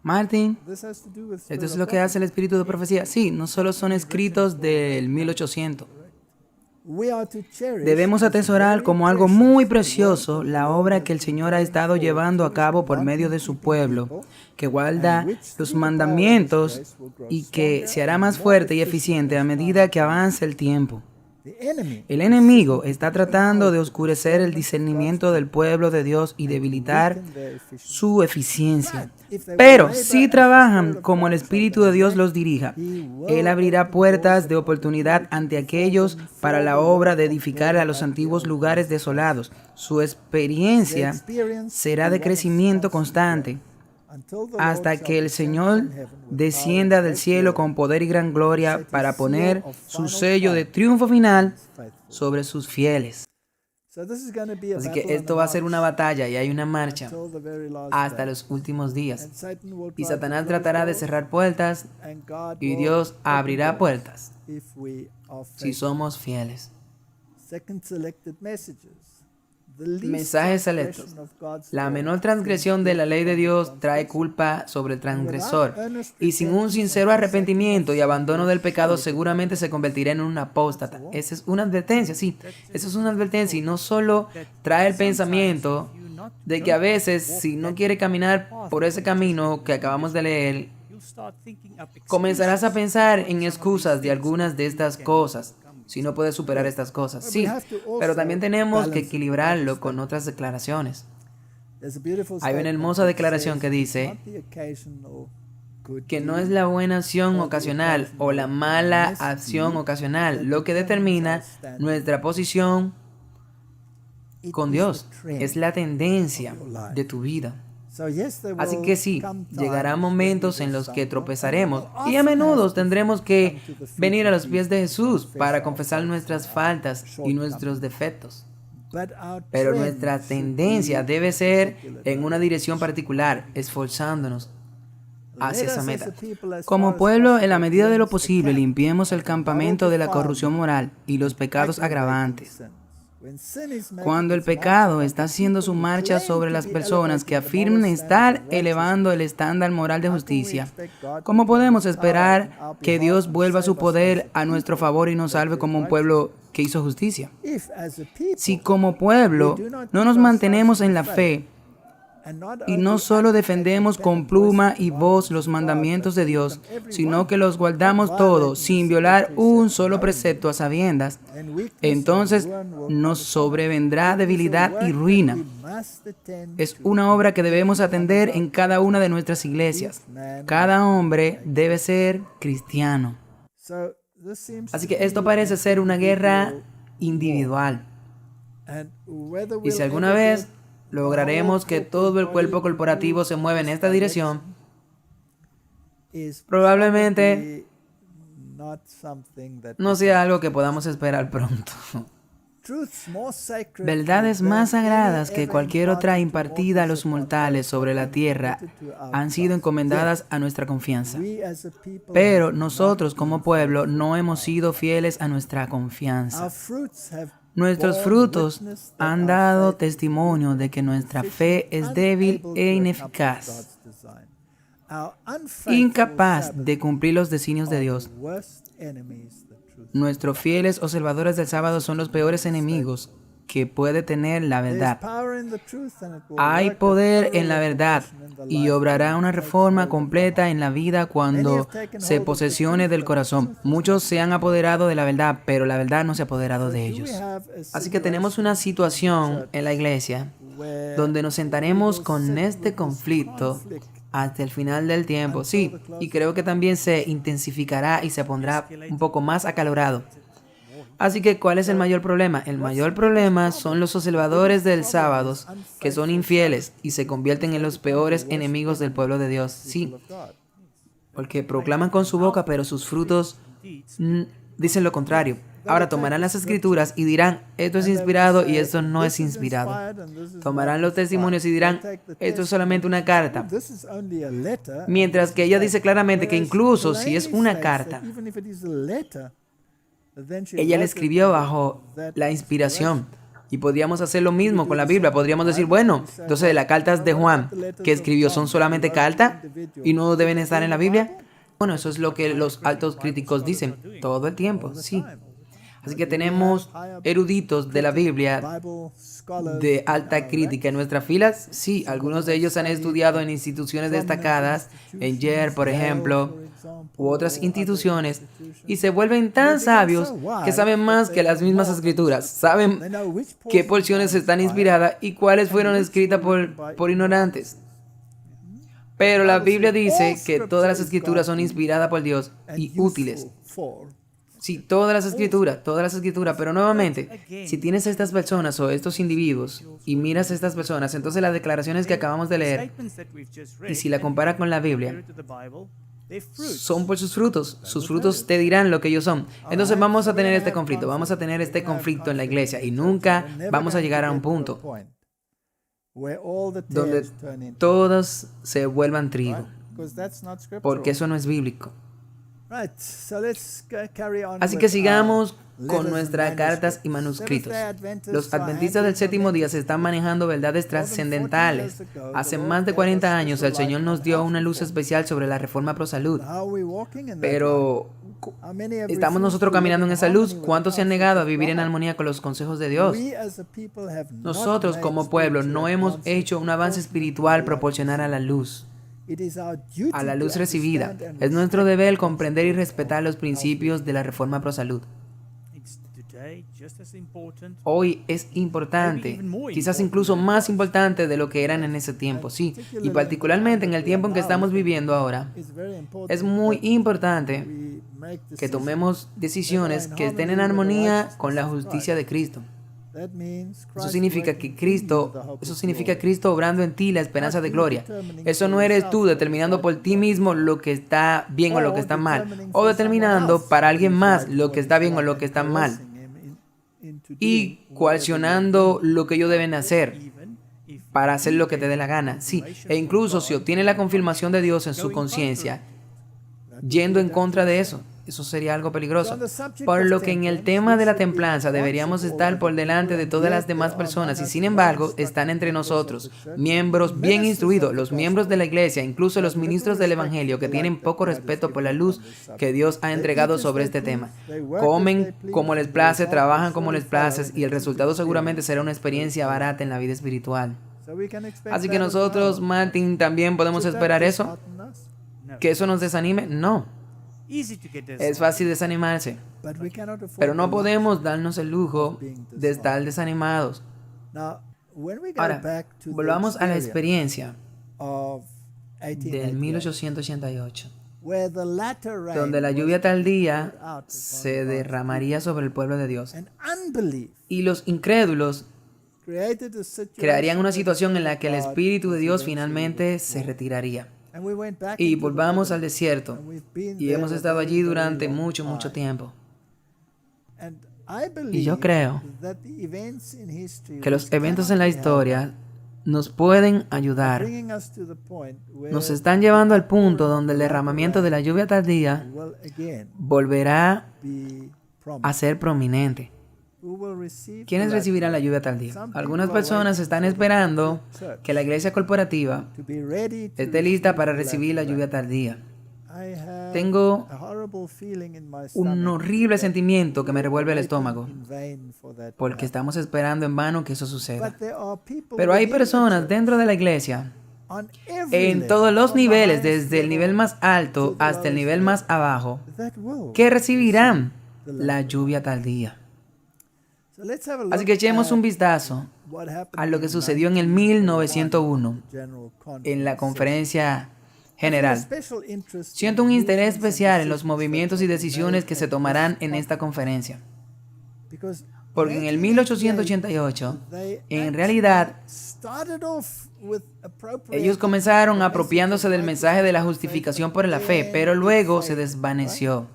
S1: Martin, ¿esto es lo que hace el espíritu de profecía? Sí, no solo son escritos del 1800. Debemos atesorar como algo muy precioso la obra que el Señor ha estado llevando a cabo por medio de su pueblo, que guarda los mandamientos y que se hará más fuerte y eficiente a medida que avance el tiempo. El enemigo está tratando de oscurecer el discernimiento del pueblo de Dios y debilitar su eficiencia. Pero si trabajan como el Espíritu de Dios los dirija, Él abrirá puertas de oportunidad ante aquellos para la obra de edificar a los antiguos lugares desolados. Su experiencia será de crecimiento constante hasta que el Señor descienda del cielo con poder y gran gloria para poner su sello de triunfo final sobre sus fieles. Así que esto va a ser una batalla y hay una marcha hasta los últimos días. Y Satanás tratará de cerrar puertas y Dios abrirá puertas si somos fieles. Mensajes selectos. La menor transgresión de la ley de Dios trae culpa sobre el transgresor, y sin un sincero arrepentimiento y abandono del pecado seguramente se convertirá en un apóstata. Esa es una advertencia, sí. Esa es una advertencia y no solo trae el pensamiento de que a veces si no quiere caminar por ese camino que acabamos de leer, comenzarás a pensar en excusas de algunas de estas cosas. si no puedes superar estas cosas. Sí, pero también tenemos que equilibrarlo con otras declaraciones. Hay una hermosa declaración que dice que no es la buena acción ocasional o la mala acción ocasional lo que determina nuestra posición con Dios. Es la tendencia de tu vida. Así que sí, llegarán momentos en los que tropezaremos y a menudo tendremos que venir a los pies de Jesús para confesar nuestras faltas y nuestros defectos. Pero nuestra tendencia debe ser en una dirección particular, esforzándonos hacia esa meta.
S2: Como pueblo, en la medida de lo posible, limpiemos el campamento de la corrupción moral y los pecados agravantes. Cuando el pecado está haciendo su marcha sobre las personas que afirman estar elevando el estándar moral de justicia, ¿cómo podemos esperar que Dios vuelva su poder a nuestro favor y nos salve como un pueblo que hizo justicia? Si como pueblo no nos mantenemos en la fe y no solo defendemos con pluma y voz los mandamientos de Dios, sino que los guardamos todos sin violar un solo precepto a sabiendas, entonces nos sobrevendrá debilidad y ruina. Es una obra que debemos atender en cada una de nuestras iglesias. Cada hombre debe ser cristiano.
S1: Así que esto parece ser una guerra individual. Y si alguna vez lograremos que todo el cuerpo corporativo se mueva en esta dirección, probablemente no sea algo que podamos esperar pronto. Verdades más sagradas que cualquier otra impartida a los mortales sobre la tierra han sido encomendadas a nuestra confianza. Pero nosotros como pueblo no hemos sido fieles a nuestra confianza. Nuestros frutos han dado testimonio de que nuestra fe es débil e ineficaz, incapaz de cumplir los designios de Dios. Nuestros fieles observadores del sábado son los peores enemigos que puede tener la verdad. Hay poder en la verdad y obrará una reforma completa en la vida cuando se posesione del corazón. Muchos se han apoderado de la verdad, pero la verdad no se ha apoderado de ellos. Así que tenemos una situación en la iglesia donde nos sentaremos con este conflicto hasta el final del tiempo. Sí, y creo que también se intensificará y se pondrá un poco más acalorado. Así que, ¿cuál es el mayor problema? El mayor problema son los observadores del sábado que son infieles y se convierten en los peores enemigos del pueblo de Dios. Sí, porque proclaman con su boca, pero sus frutos dicen lo contrario. Ahora tomarán las escrituras y dirán, esto es inspirado y esto no es inspirado. Tomarán los testimonios y dirán, esto es solamente una carta. Mientras que ella dice claramente que incluso si es una carta, ella la escribió bajo la inspiración. Y podríamos hacer lo mismo con la Biblia. Podríamos decir, bueno, entonces las cartas de Juan que escribió son solamente cartas y no deben estar en la Biblia. Bueno, eso es lo que los altos críticos dicen todo el tiempo, sí. Así que tenemos eruditos de la Biblia de alta crítica en nuestras filas. Sí, algunos de ellos han estudiado en instituciones destacadas, en Yale, por ejemplo, u otras instituciones, y se vuelven tan sabios que saben más que las mismas escrituras. Saben qué porciones están inspiradas y cuáles fueron escritas por ignorantes. Pero la Biblia dice que todas las escrituras son inspiradas por Dios y útiles. Sí, todas las escrituras, pero nuevamente, si tienes a estas personas o estos individuos y miras a estas personas, entonces las declaraciones que acabamos de leer, y si la comparas con la Biblia, son por sus frutos te dirán lo que ellos son. Entonces vamos a tener este conflicto en la iglesia y nunca vamos a llegar a un punto donde todos se vuelvan trigo, porque eso no es bíblico. Así que sigamos con nuestras cartas y manuscritos. Los adventistas del séptimo día se están manejando verdades trascendentales. Hace más de 40 años el Señor nos dio una luz especial sobre la reforma pro salud. Pero ¿estamos nosotros caminando en esa luz? ¿Cuántos se han negado a vivir en armonía con los consejos de Dios? Nosotros como pueblo no hemos hecho un avance espiritual proporcional a la luz recibida. Es nuestro deber comprender y respetar los principios de la reforma pro salud. hoy es importante, quizás incluso más importante de lo que eran en ese tiempo, sí. Y particularmente en el tiempo en que estamos viviendo ahora, es muy importante que tomemos decisiones que estén en armonía con la justicia de Cristo. Eso significa Cristo obrando en ti la esperanza de gloria. Eso no eres tú determinando por ti mismo lo que está bien o lo que está mal, o determinando para alguien más lo que está bien o lo que está mal, y coaccionando lo que ellos deben hacer para hacer lo que te dé la gana. Sí, e incluso si obtiene la confirmación de Dios en su conciencia, yendo en contra de eso. Eso sería algo peligroso. Por lo que en el tema de la templanza deberíamos estar por delante de todas las demás personas y sin embargo están entre nosotros miembros bien instruidos, los miembros de la iglesia, incluso los ministros del evangelio que tienen poco respeto por la luz que Dios ha entregado sobre este tema. Comen como les place, trabajan como les place y el resultado seguramente será una experiencia barata en la vida espiritual. Así que nosotros, Martin, también podemos esperar eso. ¿Que eso nos desanime? No. Es fácil desanimarse, pero no podemos darnos el lujo de estar desanimados. Ahora, volvamos a la experiencia del 1888, donde la lluvia tardía se derramaría sobre el pueblo de Dios. Y los incrédulos crearían una situación en la que el Espíritu de Dios finalmente se retiraría. Y volvamos al desierto. Y hemos estado allí durante mucho tiempo. Y yo creo que los eventos en la historia nos pueden ayudar. Nos están llevando al punto donde el derramamiento de la lluvia tardía volverá a ser prominente. ¿Quiénes recibirán la lluvia tardía? Algunas personas están esperando que la iglesia corporativa esté lista para recibir la lluvia tardía. Tengo un horrible sentimiento que me revuelve el estómago, porque estamos esperando en vano que eso suceda. Pero hay personas dentro de la iglesia, en todos los niveles, desde el nivel más alto hasta el nivel más abajo, que recibirán la lluvia tardía. Así que echemos un vistazo a lo que sucedió en el 1901 en la conferencia general. Siento un interés especial en los movimientos y decisiones que se tomarán en esta conferencia. Porque en el 1888, en realidad, ellos comenzaron apropiándose del mensaje de la justificación por la fe, pero luego se desvaneció.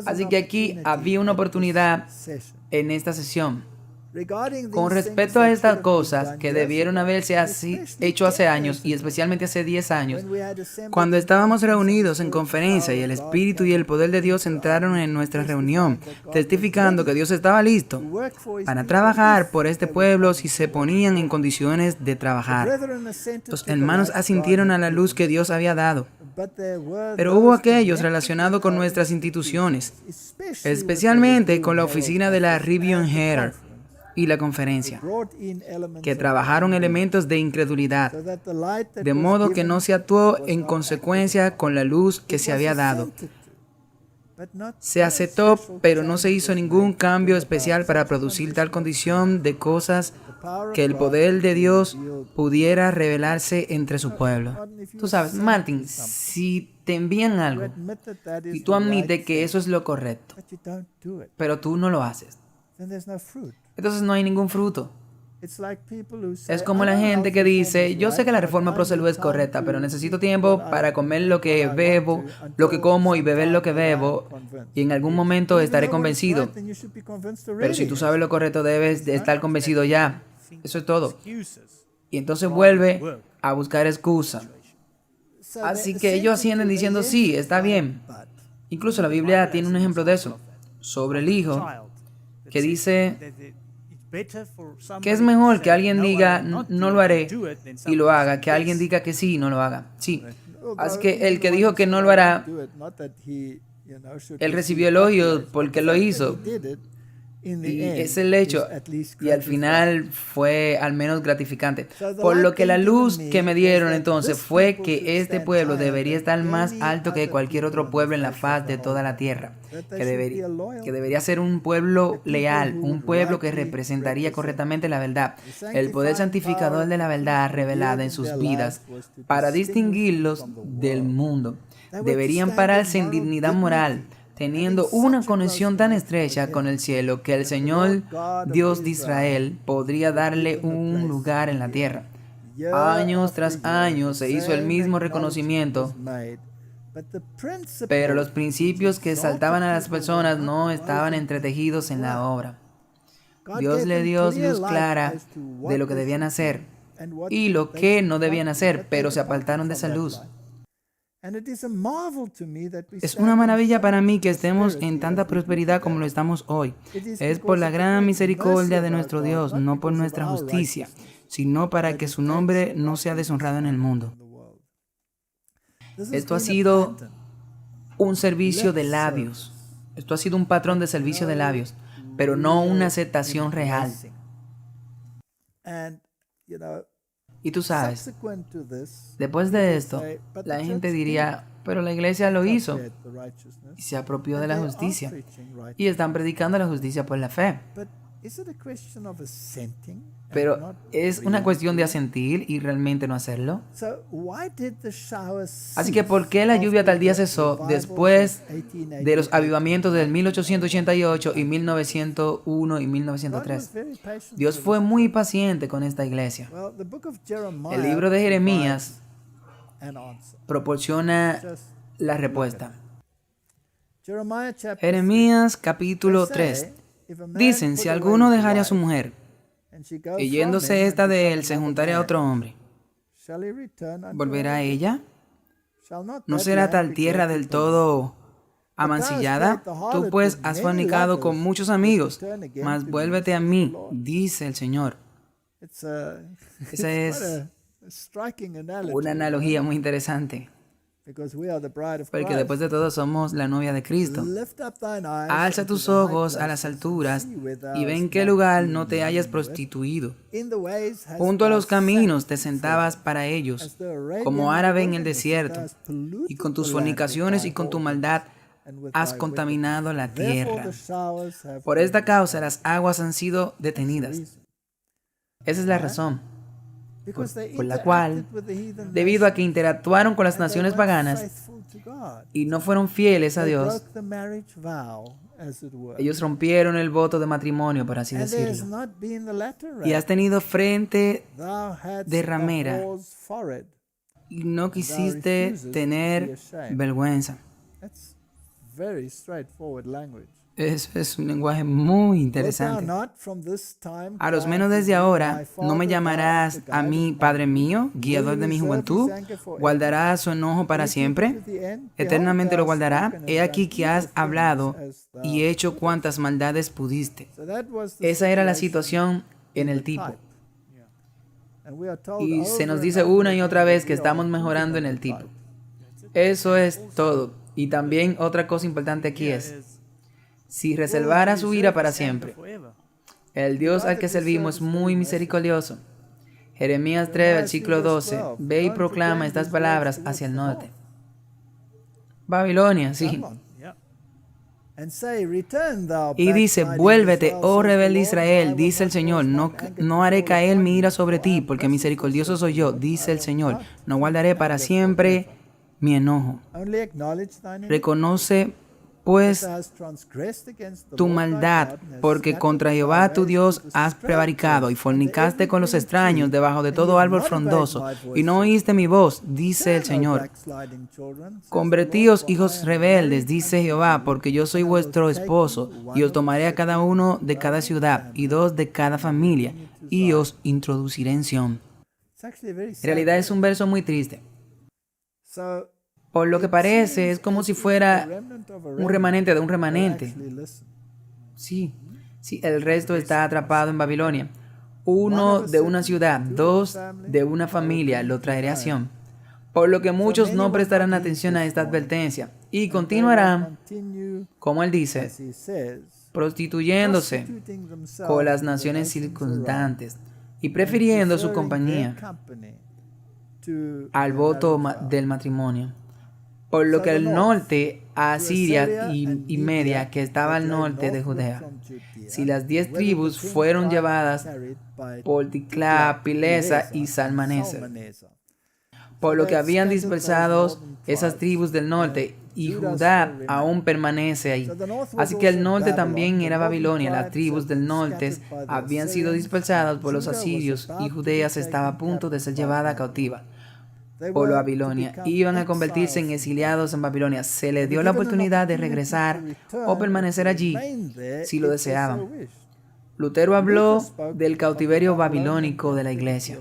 S1: Así que aquí había una oportunidad en esta sesión con respecto a estas cosas que debieron haberse hecho hace años y especialmente hace 10 años,
S2: cuando estábamos reunidos en conferencia y el Espíritu y el poder de Dios entraron en nuestra reunión, testificando que Dios estaba listo para trabajar por este pueblo si se ponían en condiciones de trabajar. Los hermanos asintieron a la luz que Dios había dado. Pero hubo aquellos relacionados con nuestras instituciones, especialmente con la oficina de la Review Header y la conferencia, que trabajaron elementos de incredulidad, de modo que no se actuó en consecuencia con la luz que se había dado. Se aceptó, pero no se hizo ningún cambio especial para producir tal condición de cosas que el poder de Dios pudiera revelarse entre su pueblo.
S1: Tú sabes, Martin, si te envían algo y tú admites que eso es lo correcto, pero tú no lo haces, entonces no hay ningún fruto. Es como la gente que dice, yo sé que la reforma pro salud es correcta, pero necesito tiempo para comer lo que bebo, lo que como y beber lo que bebo, y en algún momento estaré convencido. Pero si tú sabes lo correcto, debes de estar convencido ya. Eso es todo. Y entonces vuelve a buscar excusa. Así que ellos ascienden diciendo, sí, está bien. Incluso la Biblia tiene un ejemplo de eso, sobre el hijo, que dice que es mejor que alguien diga no lo haré y lo haga, que alguien diga que sí y no lo haga. Sí. Así que el que dijo que no lo hará, él recibió elogios porque lo hizo. Y es el hecho, y al final fue al menos gratificante. Por lo que la luz que me dieron entonces fue que este pueblo debería estar más alto que cualquier otro pueblo en la faz de toda la tierra. Que debería ser un pueblo leal, un pueblo que representaría correctamente la verdad. El poder santificador de la verdad revelada en sus vidas para distinguirlos del mundo. Deberían pararse en dignidad moral, teniendo una conexión tan estrecha con el cielo que el Señor, Dios de Israel, podría darle un lugar en la tierra. Años tras años se hizo el mismo reconocimiento, pero los principios que exaltaban a las personas no estaban entretejidos en la obra. Dios le dio luz clara de lo que debían hacer y lo que no debían hacer, pero se apartaron de esa luz. Es una maravilla para mí que estemos en tanta prosperidad como lo estamos hoy. Es por la gran misericordia de nuestro Dios, no por nuestra justicia, sino para que su nombre no sea deshonrado en el mundo. Esto ha sido un servicio de labios. Esto ha sido un patrón de servicio de labios, pero no una aceptación real. Y tú sabes, después de esto, la gente diría, pero la iglesia lo hizo y se apropió de la justicia y están predicando la justicia por la fe. Pero es una cuestión de asentir y realmente no hacerlo. Así que ¿por qué la lluvia tal día cesó después de los avivamientos del 1888 y 1901 y 1903? Dios fue muy paciente con esta iglesia. El libro de Jeremías proporciona la respuesta. Jeremías capítulo 3. Dicen, si alguno dejare a su mujer, y yéndose esta de él, se juntará a otro hombre, ¿volverá a ella? ¿No será tal tierra del todo amancillada? Tú pues has fornicado con muchos amigos, mas vuélvete a mí, dice el Señor. Esa es una analogía muy interesante. Porque después de todo somos la novia de Cristo. Alza tus ojos a las alturas y ve en qué lugar no te hayas prostituido. Junto a los caminos te sentabas para ellos, como árabe en el desierto, y con tus fornicaciones y con tu maldad has contaminado la tierra. Por esta causa las aguas han sido detenidas. Esa es la razón por la cual, debido a que interactuaron con las naciones paganas y no fueron fieles a Dios, ellos rompieron el voto de matrimonio, por así decirlo. Y has tenido frente de ramera y no quisiste tener vergüenza. Eso es un lenguaje muy interesante. A los menos desde ahora, no me llamarás a mí Padre mío, guiador de mi juventud. ¿Guardarás su enojo para siempre? ¿Eternamente lo guardará? He aquí que has hablado y hecho cuantas maldades pudiste. Esa era la situación en el tipo. Y se nos dice una y otra vez que estamos mejorando en el tipo. Eso es todo. Y también otra cosa importante aquí es, si reservara su ira para siempre. El Dios al que servimos es muy misericordioso. Jeremías 3, versículo 12. Ve y proclama estas palabras hacia el norte. Babilonia, sí. Y dice, vuélvete, oh rebelde Israel, dice el Señor, no haré caer mi ira sobre ti, porque misericordioso soy yo, dice el Señor. No guardaré para siempre mi enojo. Reconoce pues tu maldad, porque contra Jehová tu Dios has prevaricado y fornicaste con los extraños debajo de todo árbol frondoso, y no oíste mi voz, dice el Señor. Convertíos, hijos rebeldes, dice Jehová, porque yo soy vuestro esposo, y os tomaré a cada uno de cada ciudad, y 2 de cada familia, y os introduciré en Sión. En realidad es un verso muy triste. Por lo que parece, es como si fuera un remanente de un remanente. Sí, el resto está atrapado en Babilonia. 1 de una ciudad, 2 de una familia, lo traeré a Sión. Por lo que muchos no prestarán atención a esta advertencia y continuarán, como él dice, prostituyéndose con las naciones circundantes y prefiriendo su compañía al voto del matrimonio. Por lo que el norte, Asiria y Media, que estaba al norte de Judea, si las 10 tribus fueron llevadas por Ticlá, Pilesa y Salmaneser, por lo que habían dispersado esas tribus del norte, y Judá aún permanece ahí. Así que el norte también era Babilonia. Las tribus del norte habían sido dispersadas por los asirios y Judea estaba a punto de ser llevada cautiva por Babilonia. Iban a convertirse en exiliados en Babilonia. Se les dio la oportunidad de regresar o permanecer allí si lo deseaban. Lutero habló del cautiverio babilónico de la iglesia.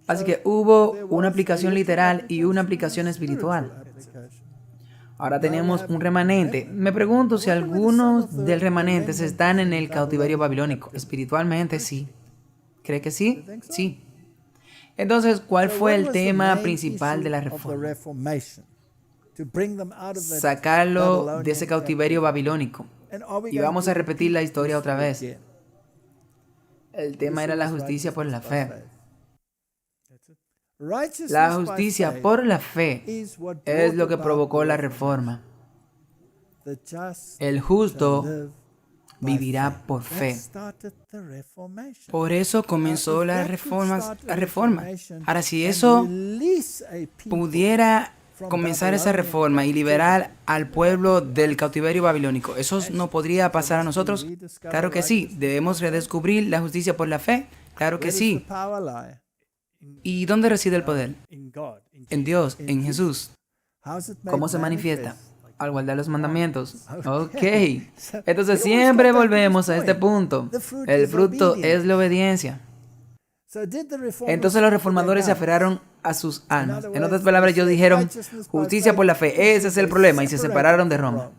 S1: Así que hubo una aplicación literal y una aplicación espiritual. Ahora tenemos un remanente. Me pregunto si algunos del remanente están en el cautiverio babilónico. Espiritualmente, sí. ¿Cree que sí? Sí. Entonces, ¿cuál fue el tema principal de la reforma? Sacarlo de ese cautiverio babilónico. Y vamos a repetir la historia otra vez. El tema era la justicia por la fe. La justicia por la fe es lo que provocó la reforma. El justo vivirá por fe.
S2: Por eso comenzó la reforma. Ahora, si eso pudiera comenzar esa reforma y liberar al pueblo del cautiverio babilónico, ¿eso no podría pasar a nosotros? Claro que sí. ¿Debemos redescubrir la justicia por la fe? Claro que sí. ¿Y dónde reside el poder? En Dios, en Jesús. ¿Cómo se manifiesta? Al guardar los mandamientos. Ok. Entonces siempre volvemos a este punto. El fruto es la obediencia. Entonces los reformadores se aferraron a sus almas. En otras palabras, ellos dijeron, justicia por la fe, ese es el problema, y se separaron de Roma.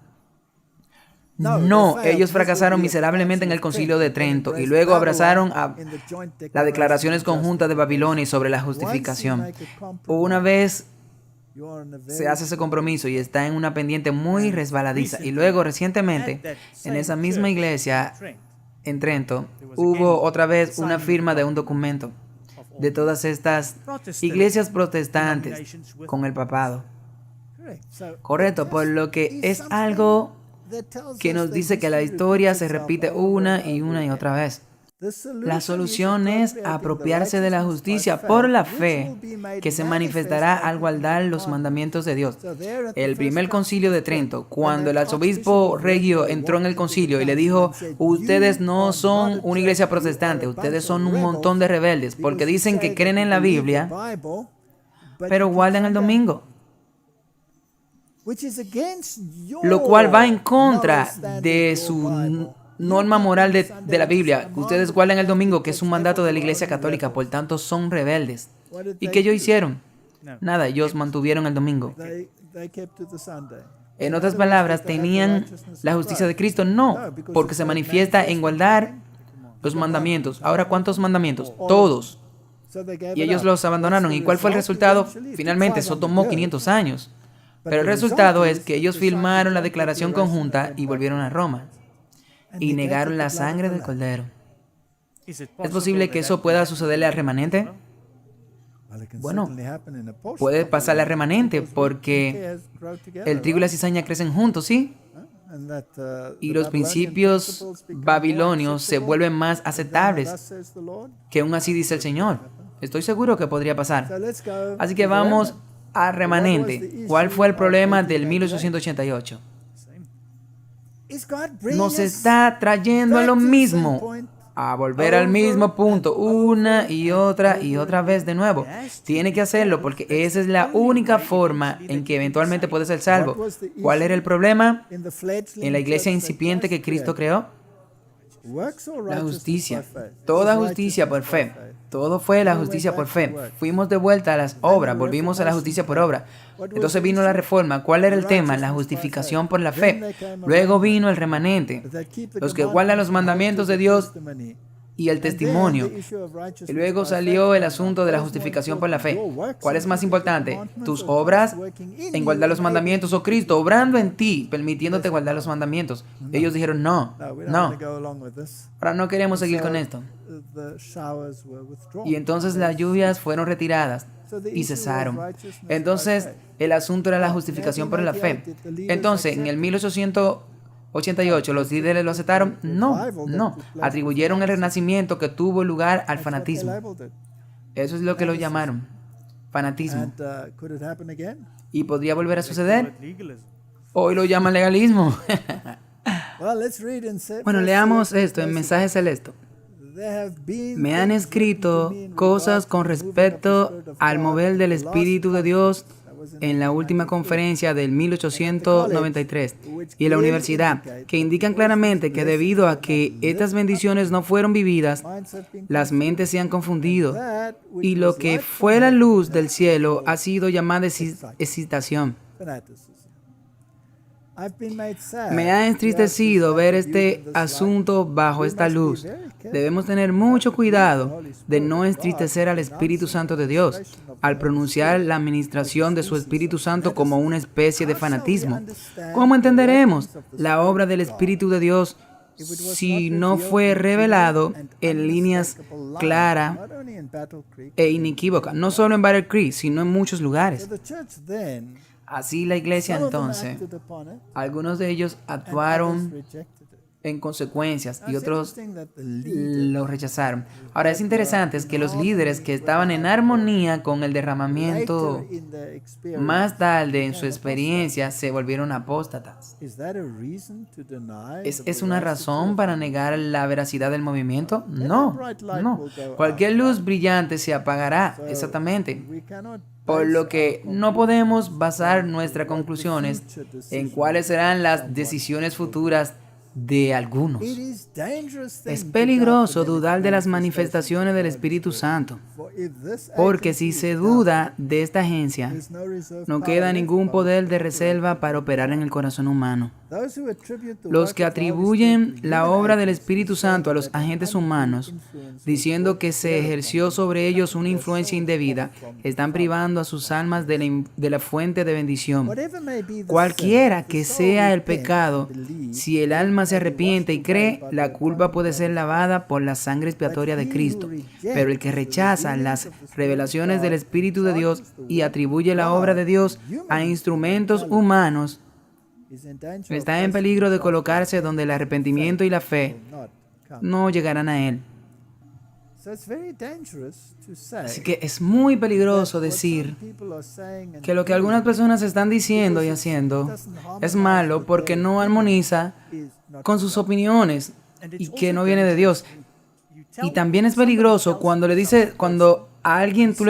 S2: No, ellos fracasaron miserablemente en el Concilio de Trento y luego abrazaron a las declaraciones conjuntas de Babilonia sobre la justificación. Una vez se hace ese compromiso y está en una pendiente muy resbaladiza. Y luego recientemente, en esa misma iglesia en Trento, hubo otra vez una firma de un documento de todas estas iglesias protestantes con el papado. Correcto, por lo que es algo que nos dice que la historia se repite una y otra vez. La solución es apropiarse de la justicia por la fe que se manifestará al guardar los mandamientos de Dios. El primer concilio de Trento, cuando el arzobispo Regio entró en el concilio y le dijo, ustedes no son una iglesia protestante, ustedes son un montón de rebeldes, porque dicen que creen en la Biblia, pero guardan el domingo. Lo cual va en contra de su norma moral de la Biblia. Ustedes guardan el domingo, que es un mandato de la Iglesia Católica, por tanto son rebeldes. ¿Y qué ellos hicieron? Nada, ellos mantuvieron el domingo. En otras palabras, ¿tenían la justicia de Cristo? No, porque se manifiesta en guardar los mandamientos. Ahora, ¿cuántos mandamientos? Todos. Y ellos los abandonaron. ¿Y cuál fue el resultado? Finalmente, eso tomó 500 años. Pero el resultado es que ellos firmaron la declaración conjunta y volvieron a Roma. Y negaron la sangre del Cordero. ¿Es posible que eso pueda sucederle al remanente? Bueno, puede pasarle al remanente porque el trigo y la cizaña crecen juntos, ¿sí? Y los principios babilonios se vuelven más aceptables que aún así dice el Señor. Estoy seguro que podría pasar. Así que vamos al remanente. ¿Cuál fue el problema del 1888? Nos está trayendo a lo mismo, a volver al mismo punto, una y otra vez de nuevo. Tiene que hacerlo porque esa es la única forma en que eventualmente puede ser salvo. ¿Cuál era el problema? En la iglesia incipiente que Cristo creó. La justicia. Toda justicia por fe. Todo fue la justicia por fe. Fuimos de vuelta a las obras, volvimos a la justicia por obra. Entonces vino la reforma. ¿Cuál era el tema? La justificación por la fe. Luego vino el remanente, los que guardan los mandamientos de Dios
S1: y el testimonio. Y luego salió el asunto de la justificación por la fe. ¿Cuál es más importante? ¿Tus obras en guardar los mandamientos o Cristo obrando en ti, permitiéndote guardar los mandamientos? Ellos dijeron, no. Ahora no queremos seguir con esto. Y entonces las lluvias fueron retiradas y cesaron. Entonces el asunto era la justificación por la fe. Entonces en el 1888 los líderes lo aceptaron. No. Atribuyeron el renacimiento que tuvo lugar al fanatismo. Eso es lo que lo llamaron fanatismo. ¿Y podría volver a suceder? Hoy lo llaman legalismo. Bueno, leamos esto en Mensaje Celeste. Me han escrito cosas con respecto al mover del Espíritu de Dios en la última conferencia del 1893 y en la universidad, que indican claramente que debido a que estas bendiciones no fueron vividas, las mentes se han confundido y lo que fue la luz del cielo ha sido llamada excitación. Me ha entristecido ver este asunto bajo esta luz. Debemos tener mucho cuidado de no entristecer al Espíritu Santo de Dios al pronunciar la administración de su Espíritu Santo como una especie de fanatismo. ¿Cómo entenderemos la obra del Espíritu de Dios si no fue revelado en líneas claras e inequívocas, no solo en Battle Creek, sino en muchos lugares? Así la iglesia entonces, algunos de ellos actuaron en consecuencias y otros lo rechazaron. Ahora es interesante es que los líderes que estaban en armonía con el derramamiento más tarde en su experiencia se volvieron apóstatas. ¿Es una razón para negar la veracidad del movimiento? No. Cualquier luz brillante se apagará, exactamente. Por lo que no podemos basar nuestras conclusiones en cuáles serán las decisiones futuras de algunos. Es peligroso dudar de las manifestaciones del Espíritu Santo, porque si se duda de esta agencia, no queda ningún poder de reserva para operar en el corazón humano. Los que atribuyen la obra del Espíritu Santo a los agentes humanos, diciendo que se ejerció sobre ellos una influencia indebida, están privando a sus almas de la fuente de bendición. Cualquiera que sea el pecado, si el alma se arrepiente y cree, la culpa puede ser lavada por la sangre expiatoria de Cristo. Pero el que rechaza las revelaciones del Espíritu de Dios y atribuye la obra de Dios a instrumentos humanos, está en peligro de colocarse donde el arrepentimiento y la fe no llegarán a él. Así que es muy peligroso decir que lo que algunas personas están diciendo y haciendo es malo porque no armoniza con sus opiniones y que no viene de Dios. Y también es peligroso cuando alguien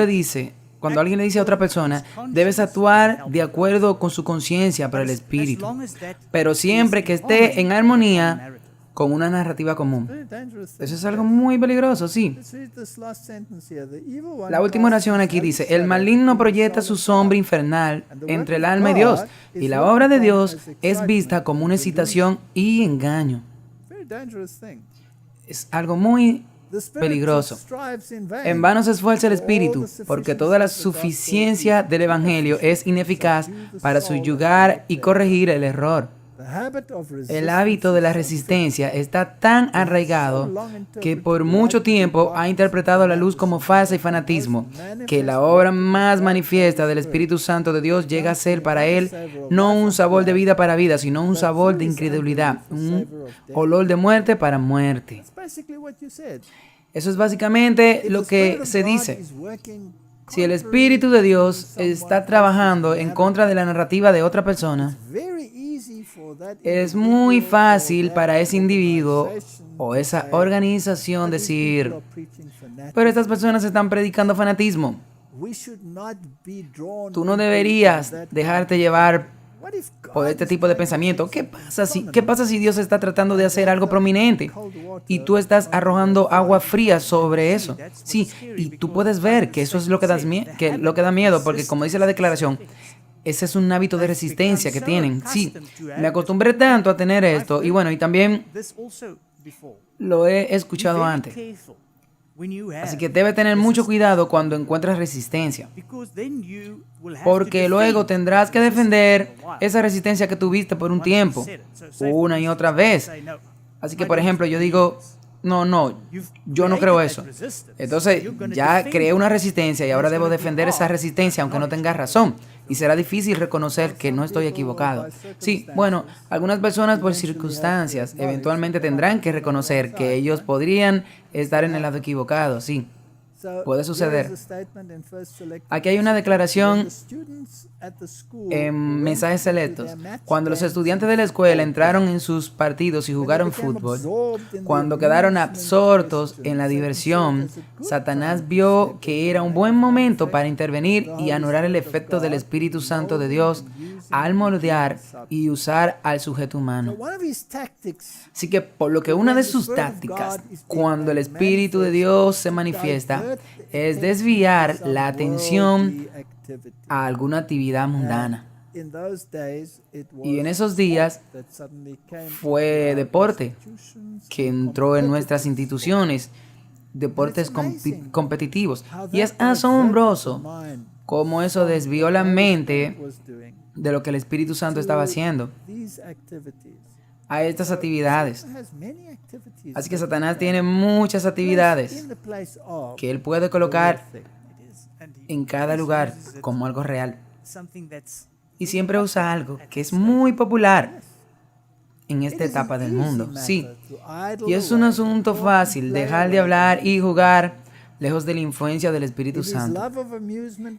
S1: le dice a otra persona, debes actuar de acuerdo con su conciencia para el Espíritu, pero siempre que esté en armonía con una narrativa común. Eso es algo muy peligroso, sí. La última oración aquí dice, el maligno proyecta su sombra infernal entre el alma y Dios, y la obra de Dios es vista como una excitación y engaño. Es algo muy peligroso. En vano se esfuerza el Espíritu, porque toda la suficiencia del Evangelio es ineficaz para subyugar y corregir el error. El hábito de la resistencia está tan arraigado que por mucho tiempo ha interpretado la luz como falsa y fanatismo, que la obra más manifiesta del Espíritu Santo de Dios llega a ser para él no un sabor de vida para vida, sino un sabor de incredulidad, un olor de muerte para muerte. Eso es básicamente lo que se dice. Si el Espíritu de Dios está trabajando en contra de la narrativa de otra persona, es muy fácil para ese individuo o esa organización decir, pero estas personas están predicando fanatismo. Tú no deberías dejarte llevar por este tipo de pensamiento. ¿Qué pasa si Dios está tratando de hacer algo prominente y tú estás arrojando agua fría sobre eso? Sí, y tú puedes ver que eso es lo que da miedo, porque como dice la declaración, ese es un hábito de resistencia que tienen. Sí, me acostumbré tanto a tener esto. Y bueno, y también Lo he escuchado antes. Así que debe tener mucho cuidado cuando encuentres resistencia, porque luego tendrás que defender esa resistencia que tuviste por un tiempo, una y otra vez. Así que, por ejemplo, yo digo, no, yo no creo eso. Entonces, ya creé una resistencia y ahora debo defender esa resistencia aunque no tenga razón. Y será difícil reconocer que no estoy equivocado. Sí, bueno, algunas personas por circunstancias eventualmente tendrán que reconocer que ellos podrían estar en el lado equivocado, sí. Puede suceder. Aquí hay una declaración en Mensajes Selectos. Cuando los estudiantes de la escuela entraron en sus partidos y jugaron fútbol, cuando quedaron absortos en la diversión, Satanás vio que era un buen momento para intervenir y anular el efecto del Espíritu Santo de Dios al moldear y usar al sujeto humano. Así que por lo que una de sus tácticas, cuando el Espíritu de Dios se manifiesta, es desviar la atención a alguna actividad mundana. Y en esos días fue deporte que entró en nuestras instituciones, deportes competitivos. Y es asombroso cómo eso desvió la mente de lo que el Espíritu Santo estaba haciendo a estas actividades. Así que Satanás tiene muchas actividades que él puede colocar en cada lugar como algo real. Y siempre usa algo que es muy popular en esta etapa del mundo. Sí, y es un asunto fácil dejar de hablar y jugar lejos de la influencia del Espíritu Santo.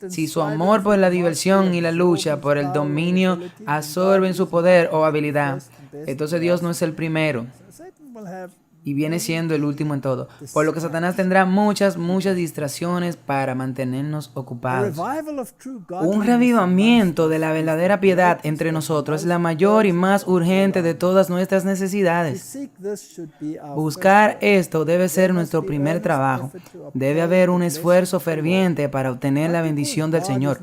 S1: Si su amor por la diversión y la lucha por el dominio absorben su poder o habilidad, entonces Dios no es el primero y viene siendo el último en todo. Por lo que Satanás tendrá muchas distracciones para mantenernos ocupados. Un revivamiento de la verdadera piedad entre nosotros es la mayor y más urgente de todas nuestras necesidades. Buscar esto debe ser nuestro primer trabajo. Debe haber un esfuerzo ferviente para obtener la bendición del Señor.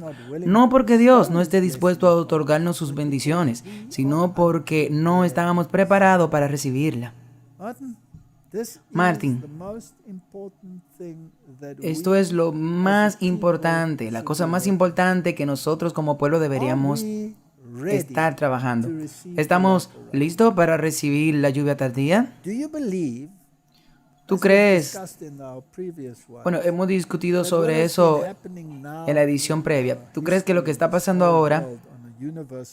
S1: No porque Dios no esté dispuesto a otorgarnos sus bendiciones, sino porque no estábamos preparados para recibirla. Martin, esto es lo más importante, la cosa más importante que nosotros como pueblo deberíamos estar trabajando. ¿Estamos listos para recibir la lluvia tardía? ¿Tú crees? Bueno, hemos discutido sobre eso en la edición previa. ¿Tú crees que lo que está pasando ahora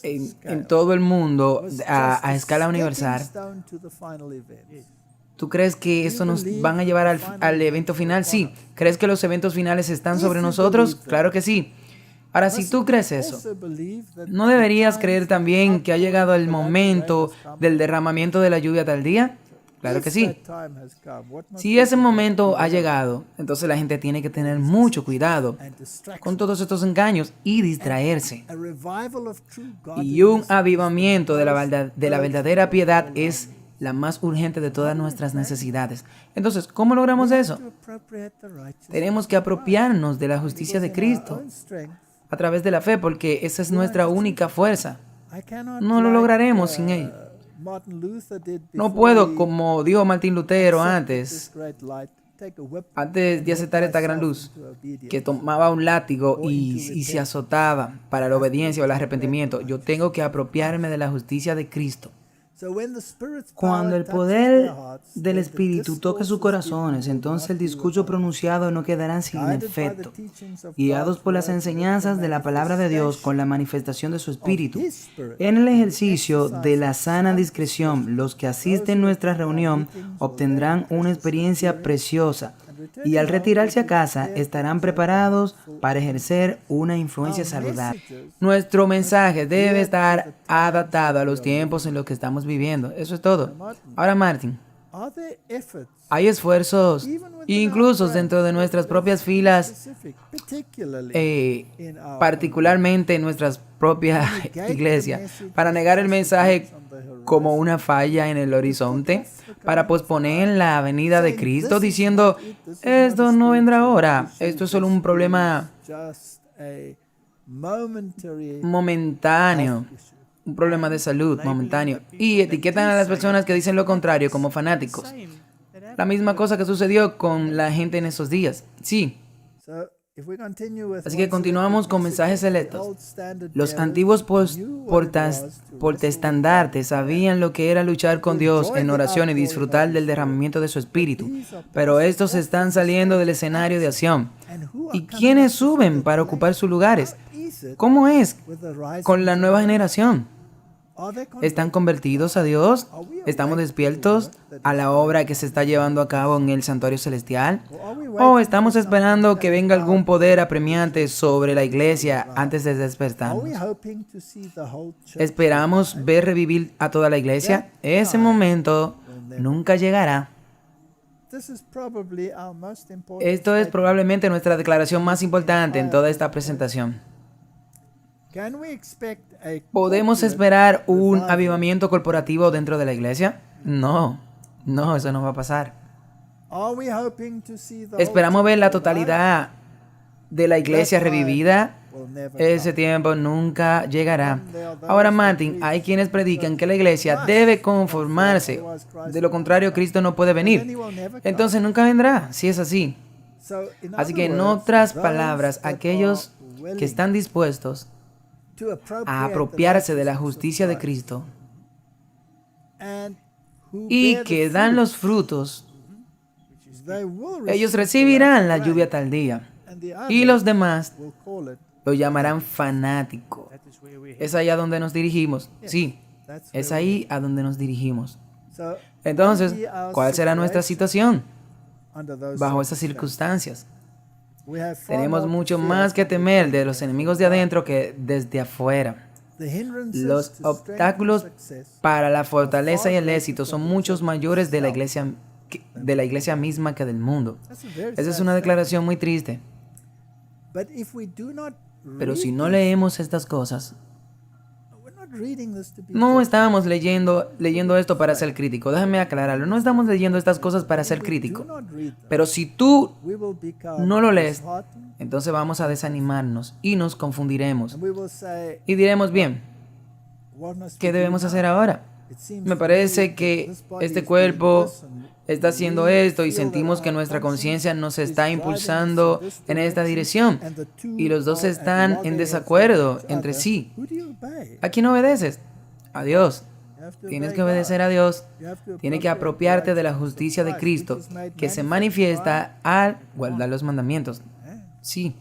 S1: en todo el mundo a escala universal, ¿tú crees que esto nos van a llevar al evento final? Sí. ¿Crees que los eventos finales están sobre nosotros? Claro que sí. Ahora, si tú crees eso, ¿no deberías creer también que ha llegado el momento del derramamiento de la lluvia tardía? Claro que sí. Si ese momento ha llegado, entonces la gente tiene que tener mucho cuidado con todos estos engaños y distraerse. Y un avivamiento de la verdadera piedad es la más urgente de todas nuestras necesidades. Entonces, ¿cómo logramos eso? Tenemos que apropiarnos de la justicia de Cristo a través de la fe, porque esa es nuestra única fuerza. No lo lograremos sin ella. No puedo, como dijo Martín Lutero antes de aceptar esta gran luz, que tomaba un látigo y se azotaba para la obediencia o el arrepentimiento. Yo tengo que apropiarme de la justicia de Cristo. Cuando el poder del Espíritu toque sus corazones, entonces el discurso pronunciado no quedará sin efecto. Guiados por las enseñanzas de la palabra de Dios con la manifestación de su Espíritu, en el ejercicio de la sana discreción, los que asisten a nuestra reunión obtendrán una experiencia preciosa y al retirarse a casa estarán preparados para ejercer una influencia saludable. Nuestro mensaje debe estar adaptado a los tiempos en los que estamos viviendo. Eso es todo. Ahora, Martin, hay esfuerzos, incluso dentro de nuestras propias filas, particularmente en nuestras propias iglesias, para negar el mensaje como una falla en el horizonte, para posponer la venida de Cristo, diciendo, esto no vendrá ahora, esto es solo un problema momentáneo. un problema de salud momentáneo y etiquetan a las personas que dicen lo contrario como fanáticos. La misma cosa que sucedió con la gente en esos días. Sí. Así que continuamos con mensajes selectos. Los antiguos protestantes sabían lo que era luchar con Dios en oración y disfrutar del derramamiento de su espíritu, pero estos están saliendo del escenario de acción. ¿Y quiénes suben para ocupar sus lugares? ¿Cómo es con la nueva generación? ¿Están convertidos a Dios? ¿Estamos despiertos a la obra que se está llevando a cabo en el santuario celestial? ¿O estamos esperando que venga algún poder apremiante sobre la iglesia antes de despertarnos? ¿Esperamos ver revivir a toda la iglesia? Ese momento nunca llegará. Esto es probablemente nuestra declaración más importante en toda esta presentación. ¿Podemos esperar un avivamiento corporativo dentro de la iglesia? No, eso no va a pasar. ¿Esperamos ver la totalidad de la iglesia revivida? Ese tiempo nunca llegará. Ahora, Martin, hay quienes predican que la iglesia debe conformarse. De lo contrario, Cristo no puede venir. Entonces nunca vendrá, si es así. Así que en otras palabras, aquellos que están dispuestos a apropiarse de la justicia de Cristo y que dan los frutos, ellos recibirán la lluvia tardía y los demás lo llamarán fanático. Es ahí a donde nos dirigimos. Sí, es ahí a donde nos dirigimos. Entonces, ¿cuál será nuestra situación bajo estas circunstancias? Tenemos mucho más que temer de los enemigos de adentro que desde afuera. Los obstáculos para la fortaleza y el éxito son muchos mayores de la iglesia misma que del mundo. Esa es una declaración muy triste. Pero si no leemos estas cosas, no estamos leyendo esto para ser crítico. Déjame aclararlo. No estamos leyendo estas cosas para ser crítico. Pero si tú no lo lees, entonces vamos a desanimarnos y nos confundiremos. Y diremos, bien, ¿qué debemos hacer ahora? Me parece que este cuerpo está haciendo esto y sentimos que nuestra conciencia nos está impulsando en esta dirección. Y los dos están en desacuerdo entre sí. ¿A quién obedeces? A Dios. Tienes que obedecer a Dios. Tienes que apropiarte de la justicia de Cristo, que se manifiesta al guardar los mandamientos. Sí.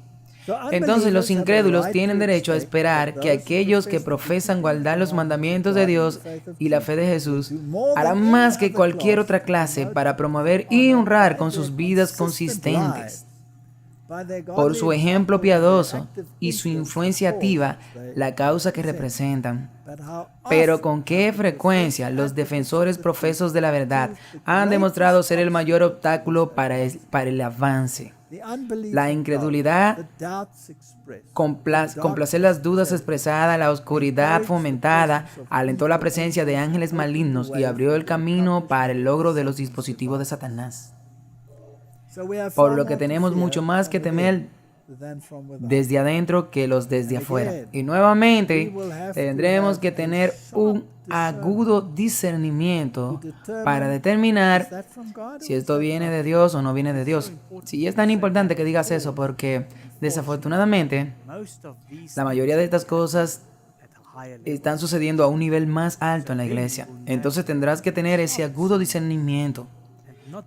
S1: Entonces los incrédulos tienen derecho a esperar que aquellos que profesan guardar los mandamientos de Dios y la fe de Jesús harán más que cualquier otra clase para promover y honrar con sus vidas consistentes, por su ejemplo piadoso y su influencia activa, la causa que representan. Pero con qué frecuencia los defensores profesos de la verdad han demostrado ser el mayor obstáculo para el avance. La incredulidad, complacer las dudas expresadas, la oscuridad fomentada, alentó la presencia de ángeles malignos y abrió el camino para el logro de los dispositivos de Satanás. Por lo que tenemos mucho más que temer desde adentro que los desde afuera. Y nuevamente tendremos que tener un agudo discernimiento para determinar si esto viene de Dios o no viene de Dios. Sí, es tan importante que digas eso porque desafortunadamente la mayoría de estas cosas están sucediendo a un nivel más alto en la iglesia. Entonces tendrás que tener ese agudo discernimiento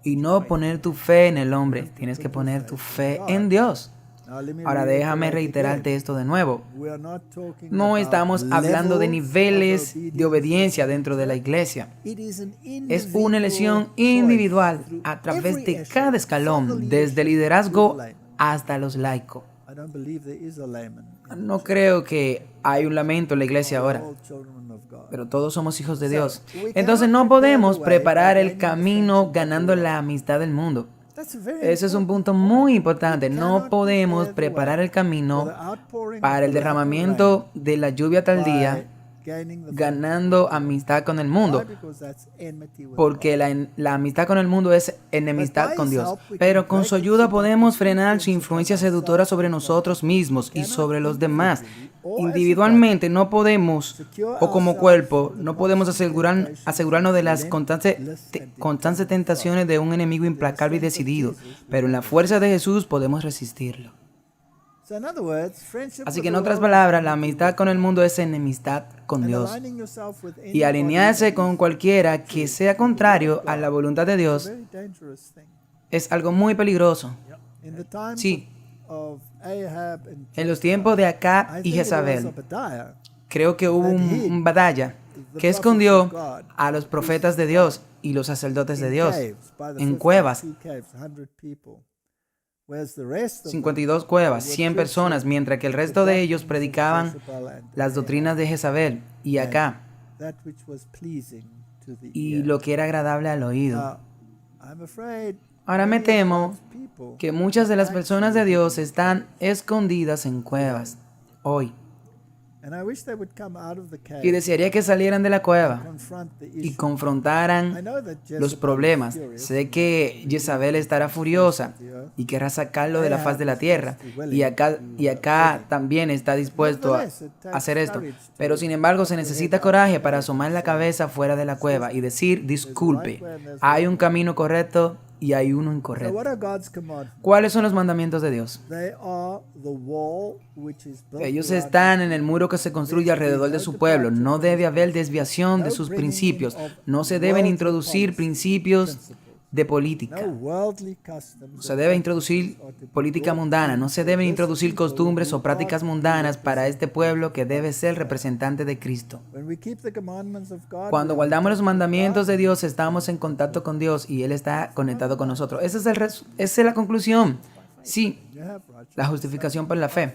S1: y no poner tu fe en el hombre. Tienes que poner tu fe en Dios. Ahora déjame reiterarte esto de nuevo. No estamos hablando de niveles de obediencia dentro de la iglesia. Es una elección individual a través de cada escalón, desde el liderazgo hasta los laicos. No creo que hay un lamento en la iglesia ahora, pero todos somos hijos de Dios. Entonces no podemos preparar el camino ganando la amistad del mundo. Ese es un punto muy importante. No podemos preparar el camino para el derramamiento de la lluvia tardía ganando amistad con el mundo, porque la amistad con el mundo es enemistad con Dios. Pero con su ayuda podemos frenar su influencia seductora sobre nosotros mismos y sobre los demás. Individualmente no podemos, o como cuerpo, no podemos asegurarnos de las constantes tentaciones de un enemigo implacable y decidido, pero en la fuerza de Jesús podemos resistirlo. Así que en otras palabras, la amistad con el mundo es enemistad con Dios. Y alinearse con cualquiera que sea contrario a la voluntad de Dios es algo muy peligroso. Sí. En los tiempos de Acab y Jezabel, creo que hubo un batalla que escondió a los profetas de Dios y los sacerdotes de Dios en cuevas. 52 cuevas, 100 personas, mientras que el resto de ellos predicaban las doctrinas de Jezabel y Acab y lo que era agradable al oído. Ahora me temo que muchas de las personas de Dios están escondidas en cuevas hoy. Y desearía que salieran de la cueva y confrontaran los problemas. Sé que Jezabel estará furiosa y querrá sacarlo de la faz de la tierra. Y acá también está dispuesto a hacer esto. Pero sin embargo se necesita coraje para asomar la cabeza fuera de la cueva y decir, disculpe, hay un camino correcto y hay uno incorrecto. ¿Cuáles son los mandamientos de Dios? Ellos están en el muro que se construye alrededor de su pueblo. No debe haber desviación de sus principios. No se deben introducir principios de política. No se debe introducir política mundana. No se deben introducir costumbres o prácticas mundanas para este pueblo que debe ser representante de Cristo. Cuando guardamos los mandamientos de Dios, estamos en contacto con Dios y Él está conectado con nosotros. Esa es la conclusión. Sí, la justificación por la fe.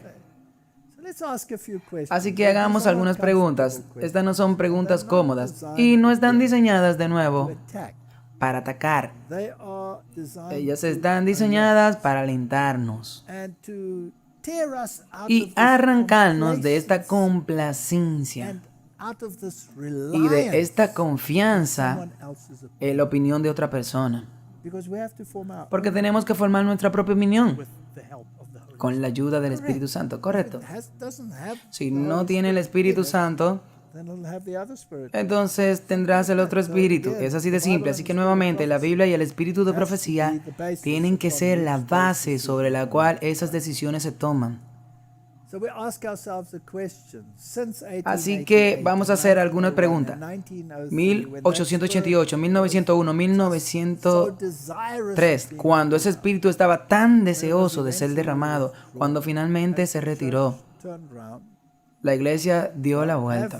S1: Así que hagamos algunas preguntas. Estas no son preguntas cómodas y no están diseñadas de nuevo para atacar. Ellas están diseñadas para alentarnos y arrancarnos de esta complacencia y de esta confianza en la opinión de otra persona. Porque tenemos que formar nuestra propia opinión con la ayuda del Espíritu Santo, ¿correcto? Si no tiene el Espíritu Santo, entonces tendrás el otro espíritu. Es así de simple. Así que nuevamente la Biblia y el espíritu de profecía tienen que ser la base sobre la cual esas decisiones se toman. Así que vamos a hacer algunas preguntas. 1888, 1901, 1903, cuando ese espíritu estaba tan deseoso de ser derramado, cuando finalmente se retiró, la iglesia dio la vuelta.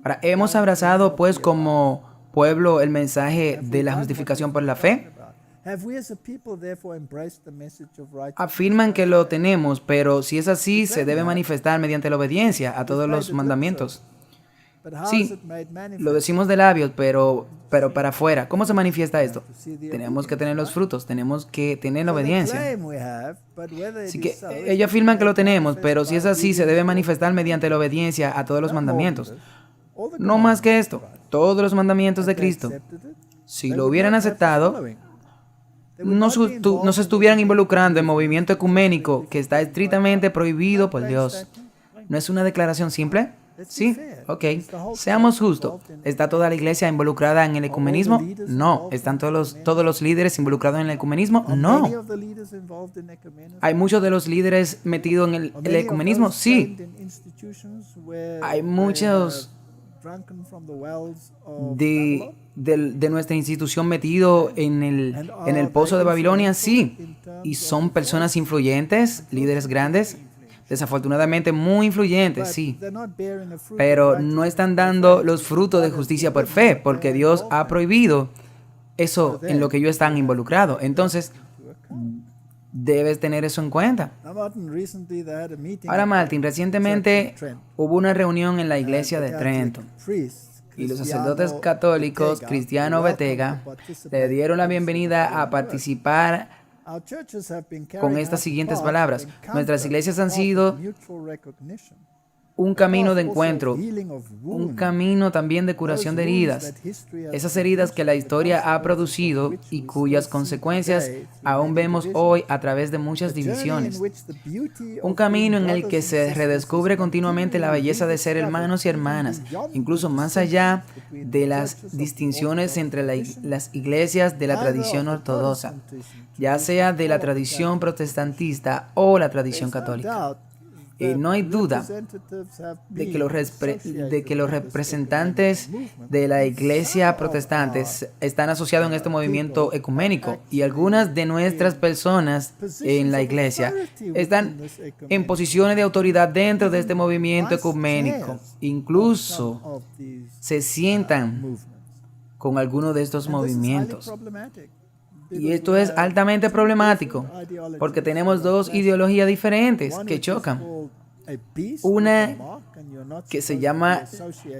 S1: Ahora, ¿hemos abrazado pues como pueblo el mensaje de la justificación por la fe? Afirman que lo tenemos, pero si es así, se debe manifestar mediante la obediencia a todos los mandamientos. Sí, lo decimos de labios, pero para afuera. ¿Cómo se manifiesta esto? Tenemos que tener los frutos, tenemos que tener la obediencia. Así que ellos afirman que lo tenemos, pero si es así, se debe manifestar mediante la obediencia a todos los mandamientos. No más que esto, todos los mandamientos de Cristo. Si lo hubieran aceptado, no se estuvieran involucrando en movimiento ecuménico que está estrictamente prohibido por Dios. ¿No es una declaración simple? Sí, ok. Seamos justos. ¿Está toda la iglesia involucrada en el ecumenismo? No. ¿Están todos los líderes involucrados en el ecumenismo? No. ¿Hay muchos de los líderes metidos en el ecumenismo? Sí. ¿Hay muchos de nuestra institución metido en el pozo de Babilonia? Sí. ¿Y son personas influyentes, líderes grandes? Desafortunadamente muy influyentes, sí, pero no están dando los frutos de justicia por fe, porque Dios ha prohibido eso en lo que ellos están involucrados. Entonces, debes tener eso en cuenta. Ahora, Martin, recientemente hubo una reunión en la iglesia de Trenton y los sacerdotes católicos Cristiano Betega le dieron la bienvenida a participar con estas siguientes palabras. Nuestras iglesias han sido un camino de encuentro, un camino también de curación de heridas, esas heridas que la historia ha producido y cuyas consecuencias aún vemos hoy a través de muchas divisiones. Un camino en el que se redescubre continuamente la belleza de ser hermanos y hermanas, incluso más allá de las distinciones entre las iglesias de la tradición ortodoxa, ya sea de la tradición protestantista o la tradición católica. No hay duda de que los representantes de la iglesia protestante están asociados en este movimiento ecuménico, y algunas de nuestras personas en la iglesia están en posiciones de autoridad dentro de este movimiento ecuménico. Incluso se sientan con alguno de estos movimientos. Y esto es altamente problemático porque tenemos dos ideologías diferentes que chocan. Una que se llama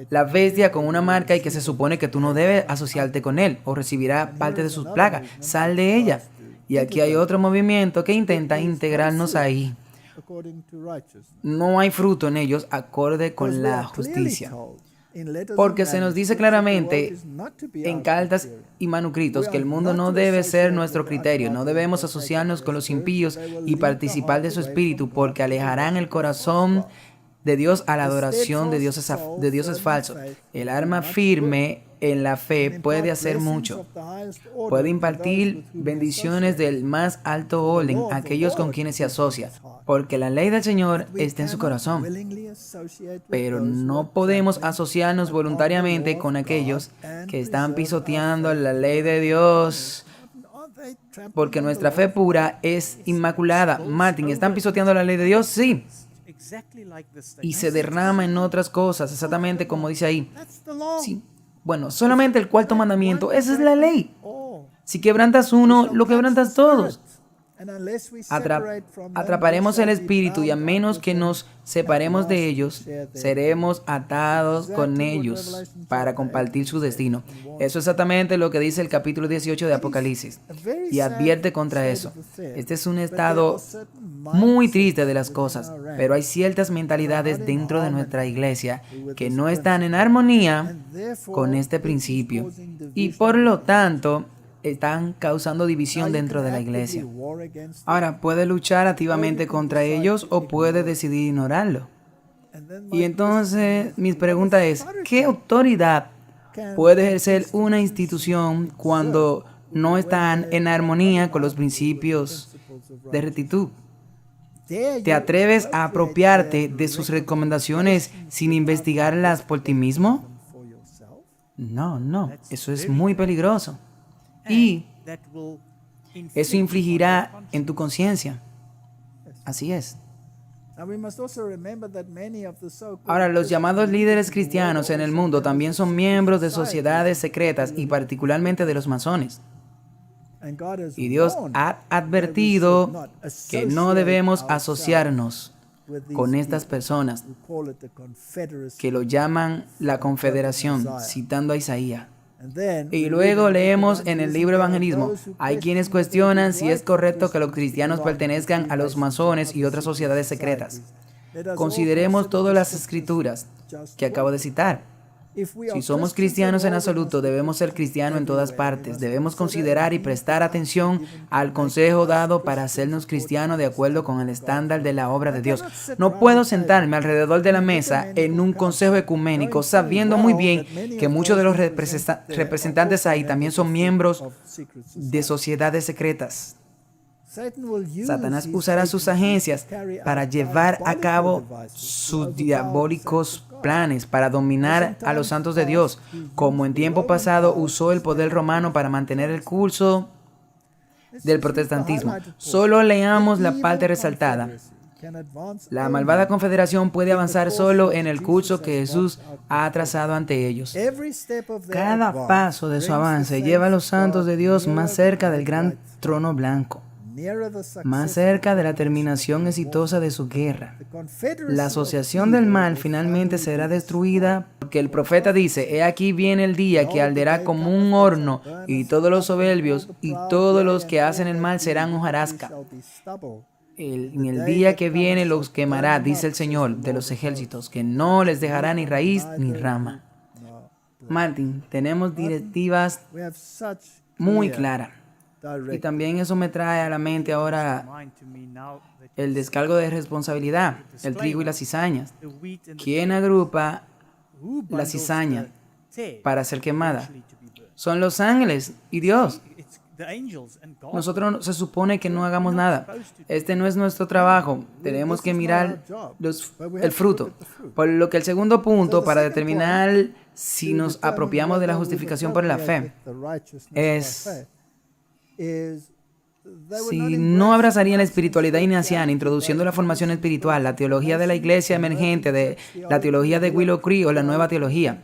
S1: la bestia con una marca y que se supone que tú no debes asociarte con él o recibirá parte de sus plagas. Sal de ella. Y aquí hay otro movimiento que intenta integrarnos ahí. No hay fruto en ellos acorde con la justicia. Porque se nos dice claramente en cartas y manuscritos que el mundo no debe ser nuestro criterio. No debemos asociarnos con los impíos y participar de su espíritu, porque alejarán el corazón de Dios a la adoración de dioses falsos. El alma firme en la fe puede hacer mucho. Puede impartir bendiciones del más alto orden a aquellos con quienes se asocia, porque la ley del Señor está en su corazón. Pero no podemos asociarnos voluntariamente con aquellos que están pisoteando la ley de Dios, porque nuestra fe pura es inmaculada. Martin, ¿están pisoteando la ley de Dios? Sí. Y se derrama en otras cosas, exactamente como dice ahí. Sí. Bueno, solamente el cuarto mandamiento, esa es la ley. Si quebrantas uno, lo quebrantas todos. Atraparemos el espíritu, y a menos que nos separemos de ellos, seremos atados con ellos para compartir su destino. Eso es exactamente lo que dice el capítulo 18 de Apocalipsis, y advierte contra eso. Este es un estado muy triste de las cosas, pero hay ciertas mentalidades dentro de nuestra iglesia que no están en armonía con este principio, y por lo tanto están causando división dentro de la iglesia. Ahora, puede luchar activamente contra ellos o puede decidir ignorarlo. Y entonces, mi pregunta es, ¿qué autoridad puede ejercer una institución cuando no están en armonía con los principios de rectitud? ¿Te atreves a apropiarte de sus recomendaciones sin investigarlas por ti mismo? No, eso es muy peligroso. Y eso infligirá en tu conciencia. Así es. Ahora, los llamados líderes cristianos en el mundo también son miembros de sociedades secretas y particularmente de los masones. Y Dios ha advertido que no debemos asociarnos con estas personas que lo llaman la confederación, citando a Isaías. Y luego leemos en el libro Evangelismo, hay quienes cuestionan si es correcto que los cristianos pertenezcan a los masones y otras sociedades secretas. Consideremos todas las escrituras que acabo de citar. Si somos cristianos en absoluto, debemos ser cristianos en todas partes. Debemos considerar y prestar atención al consejo dado para hacernos cristianos de acuerdo con el estándar de la obra de Dios. No puedo sentarme alrededor de la mesa en un consejo ecuménico sabiendo muy bien que muchos de los representantes ahí también son miembros de sociedades secretas. Satanás usará sus agencias para llevar a cabo sus diabólicos planes para dominar a los santos de Dios, como en tiempo pasado usó el poder romano para mantener el curso del protestantismo. Solo leamos la parte resaltada. La malvada confederación puede avanzar solo en el curso que Jesús ha trazado ante ellos. Cada paso de su avance lleva a los santos de Dios más cerca del gran trono blanco, más cerca de la terminación exitosa de su guerra. La asociación del mal finalmente será destruida, porque el profeta dice, he aquí viene el día que arderá como un horno, y todos los soberbios y todos los que hacen el mal serán hojarasca.
S2: En el día que viene los quemará, dice el Señor de los ejércitos, que no les dejará ni raíz ni rama. Martin, tenemos directivas muy claras. Y también eso me trae a la mente ahora el descargo de responsabilidad, el trigo y las cizañas. ¿Quién agrupa la cizaña para ser quemada? Son los ángeles y Dios. Nosotros se supone que no hagamos nada. Este no es nuestro trabajo. Tenemos que mirar el fruto. Por lo que el segundo punto para determinar si nos apropiamos de la justificación por la fe es si no abrazarían la espiritualidad ignaciana, introduciendo la formación espiritual, la teología de la iglesia emergente, de la teología de Willow Creek o la nueva teología.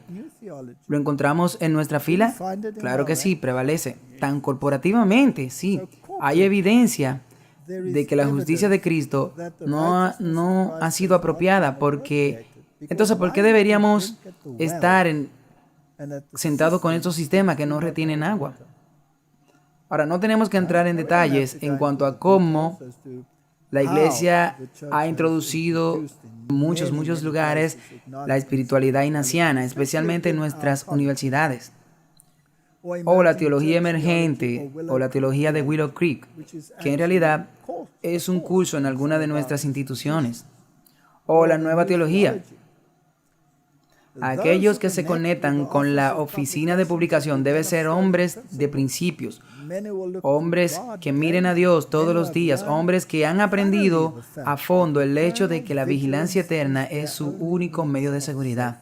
S2: ¿Lo encontramos en nuestra fila? Claro que sí, prevalece. Tan corporativamente, sí. Hay evidencia de que la justicia de Cristo no ha sido apropiada. Entonces, ¿por qué deberíamos estar sentados con estos sistemas que no retienen agua? Ahora, no tenemos que entrar en detalles en cuanto a cómo la iglesia ha introducido en muchos lugares la espiritualidad ignaciana, especialmente en nuestras universidades, o la teología emergente, o la teología de Willow Creek, que en realidad es un curso en alguna de nuestras instituciones, o la nueva teología. Aquellos que se conectan con la oficina de publicación deben ser hombres de principios, hombres que miren a Dios todos los días, hombres que han aprendido a fondo el hecho de que la vigilancia eterna es su único medio de seguridad.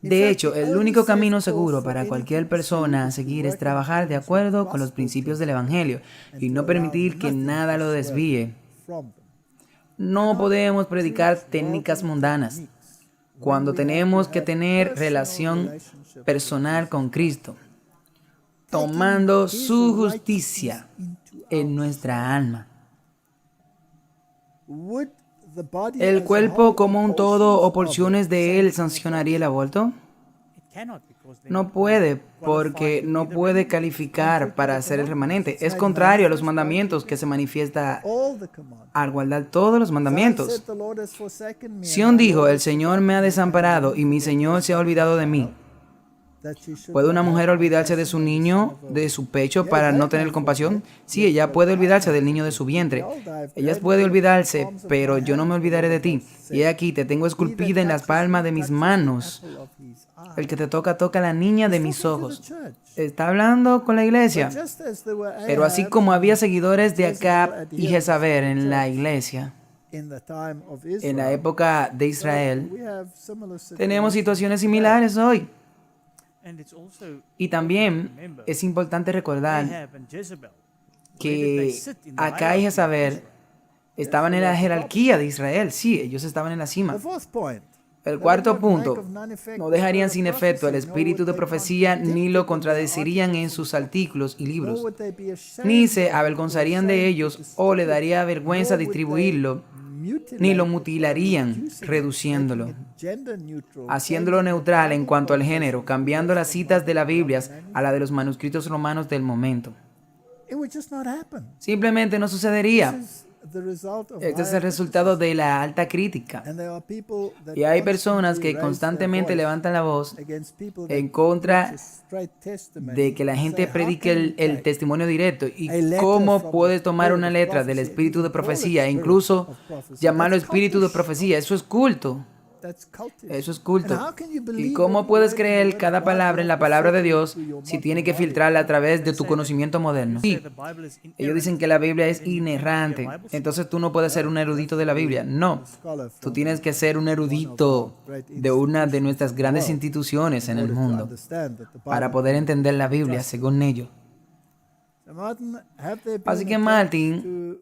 S2: De hecho, el único camino seguro para cualquier persona a seguir es trabajar de acuerdo con los principios del Evangelio y no permitir que nada lo desvíe. No podemos predicar técnicas mundanas cuando tenemos que tener relación personal con Cristo, tomando su justicia en nuestra alma. ¿El cuerpo como un todo o porciones de él sancionaría el aborto? No puede, porque no puede calificar para ser el remanente. Es contrario a los mandamientos que se manifiesta al guardar todos los mandamientos. Sión dijo, el Señor me ha desamparado y mi Señor se ha olvidado de mí. ¿Puede una mujer olvidarse de su niño, de su pecho, para no tener compasión? Sí, ella puede olvidarse del niño de su vientre. Ella puede olvidarse, pero yo no me olvidaré de ti. Y he aquí, te tengo esculpida en las palmas de mis manos. El que te toca, toca a la niña de mis ojos. Está hablando con la iglesia. Pero así como había seguidores de Acab y Jezabel en la iglesia, en la época de Israel, tenemos situaciones similares hoy. Y también es importante recordar que Acab y Jezabel estaban en la jerarquía de Israel. Sí, ellos estaban en la cima. El cuarto punto, no dejarían sin efecto el espíritu de profecía ni lo contradecirían en sus artículos y libros, ni se avergonzarían de ellos o le daría vergüenza distribuirlo, ni lo mutilarían reduciéndolo, haciéndolo neutral en cuanto al género, cambiando las citas de las Biblias a la de los manuscritos romanos del momento. Simplemente no sucedería. Este es el resultado de la alta crítica. Y hay personas que constantemente levantan la voz en contra de que la gente predique el testimonio directo. ¿Y cómo puedes tomar una letra del espíritu de profecía e incluso llamarlo espíritu de profecía? Eso es culto. Eso es culto. ¿Y cómo puedes creer cada palabra en la palabra de Dios si tiene que filtrarla a través de tu conocimiento moderno? Sí, ellos dicen que la Biblia es inerrante. Entonces tú no puedes ser un erudito de la Biblia. No, tú tienes que ser un erudito de una de nuestras grandes instituciones en el mundo para poder entender la Biblia según ellos. Así que Martin,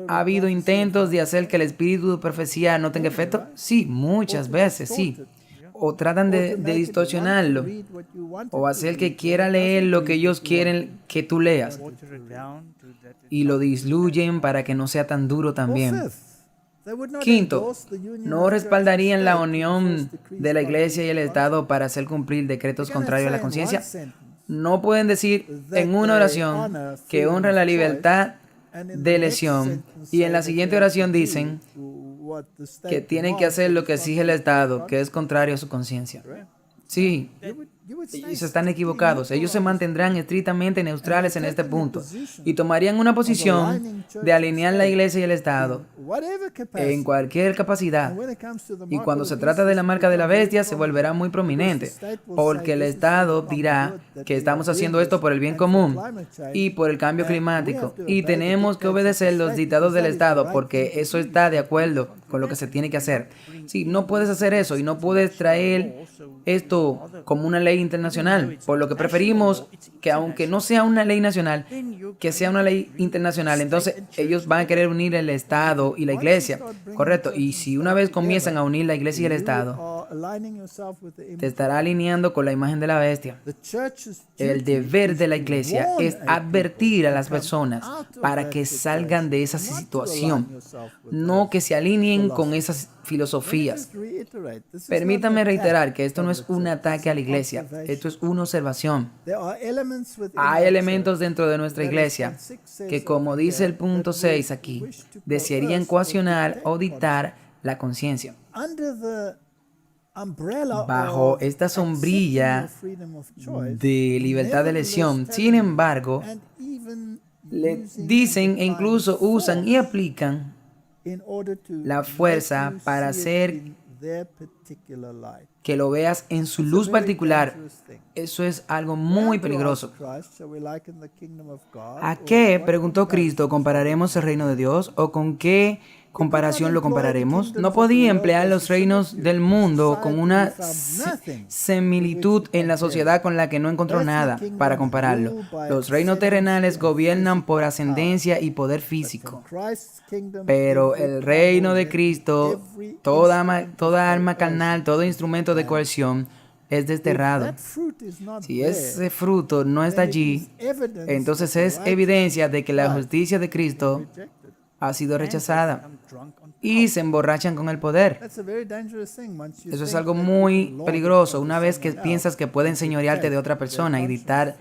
S2: ¿ha habido intentos de hacer que el espíritu de profecía no tenga efecto? Sí, muchas veces, sí. O tratan de distorsionarlo, o hacer que quiera leer lo que ellos quieren que tú leas, y lo diluyen para que no sea tan duro también. Quinto, no respaldarían la unión de la iglesia y el Estado para hacer cumplir decretos contrarios a la conciencia. No pueden decir en una oración que honra la libertad
S1: de lesión. Y en la siguiente oración dicen que tienen que hacer lo que exige el Estado, que es contrario a su conciencia. Sí, ellos están equivocados. Ellos se mantendrán estrictamente neutrales en este punto y tomarían una posición de alinear la iglesia y el Estado en cualquier capacidad. Y cuando se trata de la marca de la bestia, se volverá muy prominente, porque el Estado dirá que estamos haciendo esto por el bien común y por el cambio climático. Y tenemos que obedecer los dictados del Estado, porque eso está de acuerdo con lo que se tiene que hacer. Sí, no puedes hacer eso y no puedes traer esto como una ley internacional, por lo que preferimos que aunque no sea una ley nacional, que sea una ley internacional. Entonces ellos van a querer unir el Estado y la iglesia, correcto, y si una vez comienzan a unir la iglesia y el Estado, te estará alineando con la imagen de la bestia. El deber de la iglesia es advertir a las personas para que salgan de esa situación, no que se alineen con esas filosofías. Permítame reiterar que esto no es un ataque a la iglesia, esto es una observación. Hay elementos dentro de nuestra iglesia que, como dice el punto 6 aquí, desearían coaccionar o dictar la conciencia. Bajo esta sombrilla de libertad de elección, sin embargo, le dicen e incluso usan y aplican la fuerza para hacer que lo veas en su luz particular. Eso es algo muy peligroso. ¿A qué, preguntó Cristo, compararemos el reino de Dios? ¿O con qué comparación lo compararemos? No podía emplear los reinos del mundo con una similitud en la sociedad con la que no encontró nada para compararlo. Los reinos terrenales gobiernan por ascendencia y poder físico, pero el reino de Cristo, toda arma carnal, todo instrumento de coerción es desterrado. Si ese fruto no está allí, entonces es evidencia de que la justicia de Cristo ha sido rechazada y se emborrachan con el poder. Eso es algo muy peligroso una vez que piensas que pueden señorearte de otra persona y dictar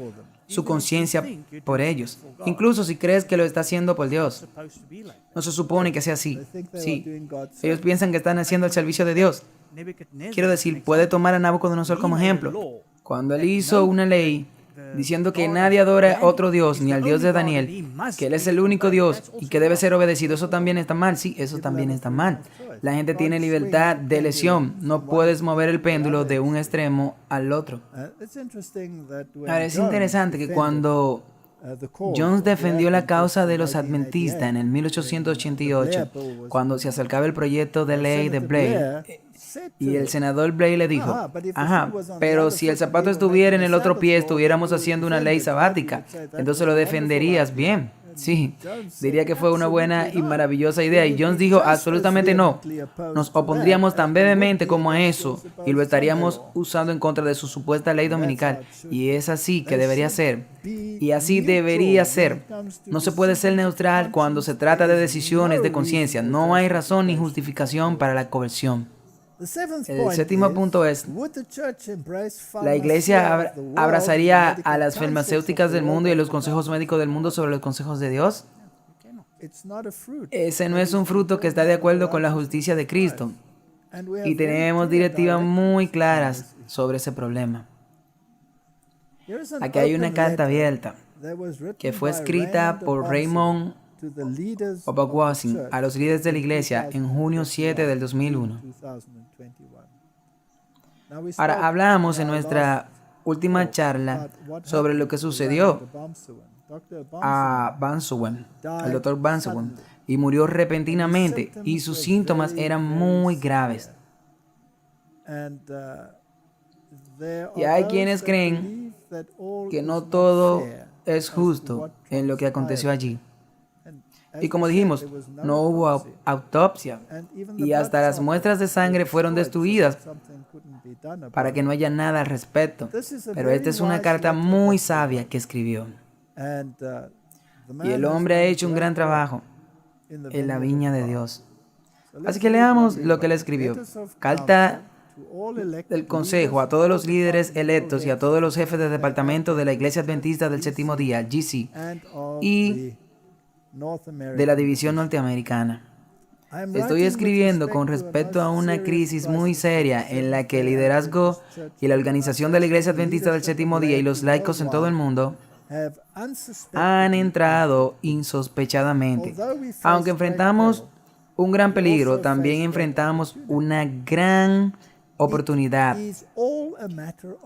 S1: su conciencia por ellos, incluso si crees que lo está haciendo por Dios. No se supone que sea así. Sí, ellos piensan que están haciendo el servicio de Dios. Quiero decir, puede tomar a Nabucodonosor como ejemplo. Cuando él hizo una ley diciendo que nadie adora a otro Dios, ni al Dios de Daniel, que Él es el único Dios y que debe ser obedecido, eso también está mal. Sí, eso también está mal. La gente tiene libertad de elección. No puedes mover el péndulo de un extremo al otro. Ahora, es interesante que cuando Jones defendió la causa de los adventistas en el 1888, cuando se acercaba el proyecto de ley de Blair, y el senador Blair le dijo, pero si el zapato estuviera en el otro pie, estuviéramos haciendo una ley sabática, entonces lo defenderías bien. Sí, diría que fue una buena y maravillosa idea. Y Jones dijo, absolutamente no. Nos opondríamos tan brevemente como a eso y lo estaríamos usando en contra de su supuesta ley dominical. Y es así que debería ser. Y así debería ser. No se puede ser neutral cuando se trata de decisiones de conciencia. No hay razón ni justificación para la coerción. El séptimo punto es, la iglesia abrazaría a las farmacéuticas del mundo y a los consejos médicos del mundo sobre los consejos de Dios. Ese no es un fruto que está de acuerdo con la justicia de Cristo. Y tenemos directivas muy claras sobre ese problema. Aquí hay una carta abierta que fue escrita por Raymond Obakwasi a los líderes de la iglesia en junio 7 del 2001. Ahora, hablamos en nuestra última charla sobre lo que sucedió a Bansuwen, al doctor Bansuwen, y murió repentinamente y sus síntomas eran muy graves. Y hay quienes creen que no todo es justo en lo que aconteció allí. Y como dijimos, no hubo autopsia y hasta las muestras de sangre fueron destruidas para que no haya nada al respecto. Pero esta es una carta muy sabia que escribió. Y el hombre ha hecho un gran trabajo en la viña de Dios. Así que leamos lo que él escribió. Carta del consejo a todos los líderes electos y a todos los jefes de departamento de la Iglesia Adventista del Séptimo Día, GC, y de la división norteamericana. Estoy escribiendo con respecto a una crisis muy seria en la que el liderazgo y la organización de la Iglesia Adventista del Séptimo Día y los laicos en todo el mundo han entrado insospechadamente. Aunque enfrentamos un gran peligro, también enfrentamos una gran oportunidad.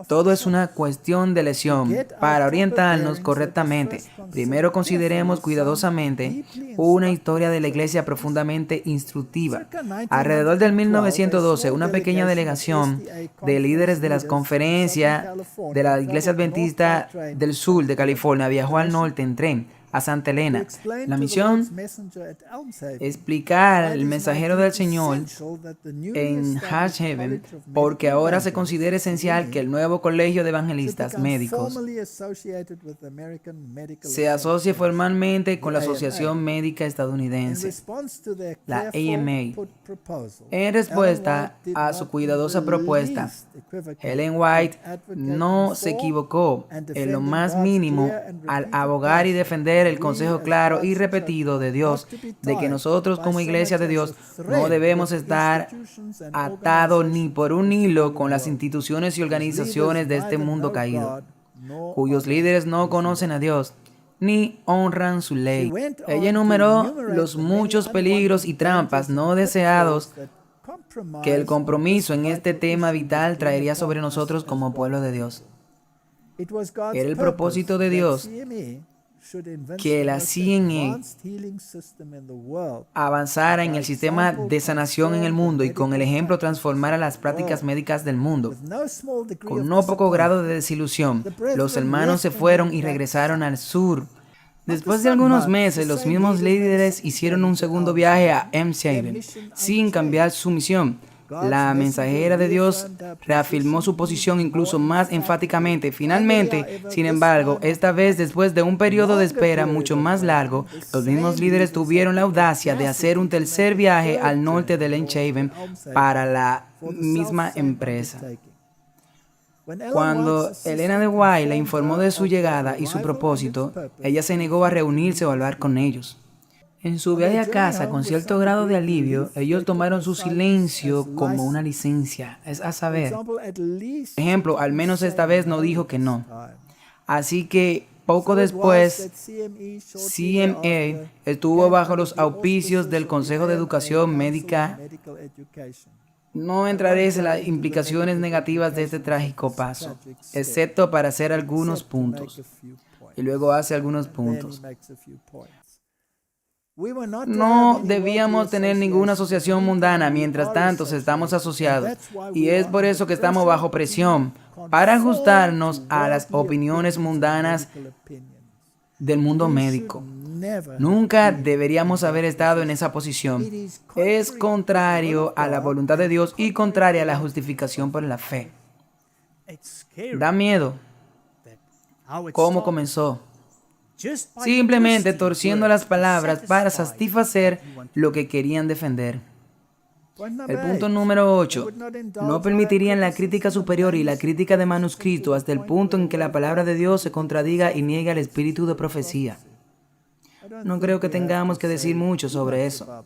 S1: Todo es una cuestión de elección. Para orientarnos correctamente, primero consideremos cuidadosamente una historia de la Iglesia profundamente instructiva. Alrededor del 1912, una pequeña delegación de líderes de las conferencias de la Iglesia Adventista del Sur de California viajó al norte en tren a Santa Elena. La misión, explicar al mensajero del Señor en Hatchhaven, porque ahora se considera esencial que el nuevo colegio de evangelistas médicos se asocie formalmente con la Asociación Médica Estadounidense, la AMA. En respuesta a su cuidadosa propuesta, Ellen White no se equivocó en lo más mínimo al abogar y defender el consejo claro y repetido de Dios de que nosotros como Iglesia de Dios no debemos estar atados ni por un hilo con las instituciones y organizaciones de este mundo caído, cuyos líderes no conocen a Dios ni honran su ley. Ella enumeró los muchos peligros y trampas no deseados que el compromiso en este tema vital traería sobre nosotros como pueblo de Dios. Era el propósito de Dios que la CNA avanzara en el sistema de sanación en el mundo y con el ejemplo transformara las prácticas médicas del mundo. Con no poco grado de desilusión, los hermanos se fueron y regresaron al sur. Después de algunos meses, los mismos líderes hicieron un segundo viaje a Emshaven sin cambiar su misión. La mensajera de Dios reafirmó su posición incluso más enfáticamente. Finalmente, sin embargo, esta vez después de un periodo de espera mucho más largo, los mismos líderes tuvieron la audacia de hacer un tercer viaje al norte de Emshaven para la misma empresa. Cuando Elena de White le informó de su llegada y su propósito, ella se negó a reunirse o hablar con ellos. En su viaje a casa, con cierto grado de alivio, ellos tomaron su silencio como una licencia, es a saber. Por ejemplo, al menos esta vez no dijo que no. Así que poco después, CMA estuvo bajo los auspicios del Consejo de Educación Médica. No entraré en las implicaciones negativas de este trágico paso, excepto para hacer algunos puntos. Y luego hace algunos puntos. No debíamos tener ninguna asociación mundana, mientras tanto estamos asociados. Y es por eso que estamos bajo presión para ajustarnos a las opiniones mundanas del mundo médico. Nunca deberíamos haber estado en esa posición. Es contrario a la voluntad de Dios y contraria a la justificación por la fe. Da miedo. ¿Cómo comenzó? Simplemente torciendo las palabras para satisfacer lo que querían defender. El punto número 8. No permitirían la crítica superior y la crítica de manuscrito hasta el punto en que la palabra de Dios se contradiga y niegue el espíritu de profecía. No creo que tengamos que decir mucho sobre eso.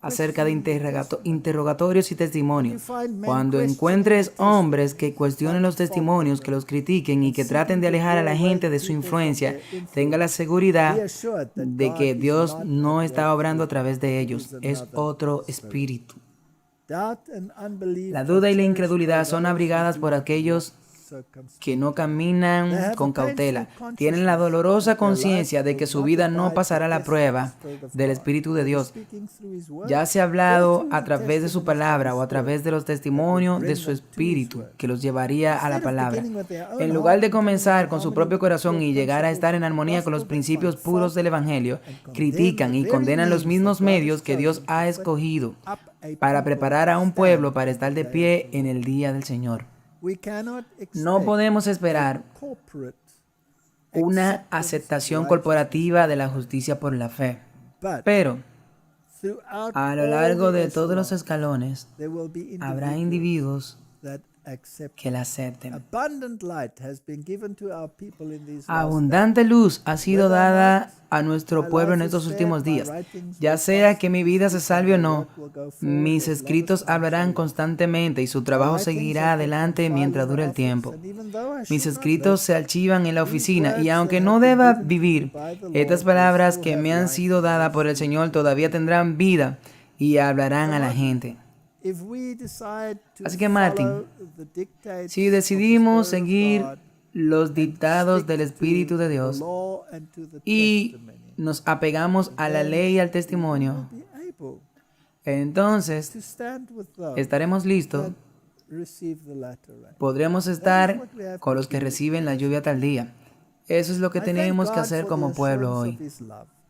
S1: Acerca de interrogatorios y testimonios. Cuando encuentres hombres que cuestionen los testimonios, que los critiquen y que traten de alejar a la gente de su influencia, tenga la seguridad de que Dios no está obrando a través de ellos. Es otro espíritu. La duda y la incredulidad son abrigadas por aquellos que no caminan con cautela. Tienen la dolorosa conciencia de que su vida no pasará la prueba del Espíritu de Dios. Ya se ha hablado a través de su palabra o a través de los testimonios de su Espíritu que los llevaría a la palabra. En lugar de comenzar con su propio corazón y llegar a estar en armonía con los principios puros del Evangelio, critican y condenan los mismos medios que Dios ha escogido para preparar a un pueblo para estar de pie en el día del Señor. No podemos esperar una aceptación corporativa de la justicia por la fe, pero a lo largo de todos los escalones habrá individuos que la acepten. Abundante luz ha sido dada
S2: a nuestro pueblo en estos últimos días. Ya sea que mi vida se salve o no, mis escritos hablarán constantemente y su trabajo seguirá adelante mientras dure el tiempo. Mis escritos se archivan en la oficina y aunque no deba vivir, estas palabras que me han sido dadas por el Señor todavía tendrán vida y hablarán a la gente. Así que Martin, si decidimos seguir los dictados del Espíritu de Dios y nos apegamos a la ley y al testimonio, entonces estaremos listos. Podremos estar con los que reciben la lluvia tardía. Eso es lo que tenemos que hacer como pueblo hoy.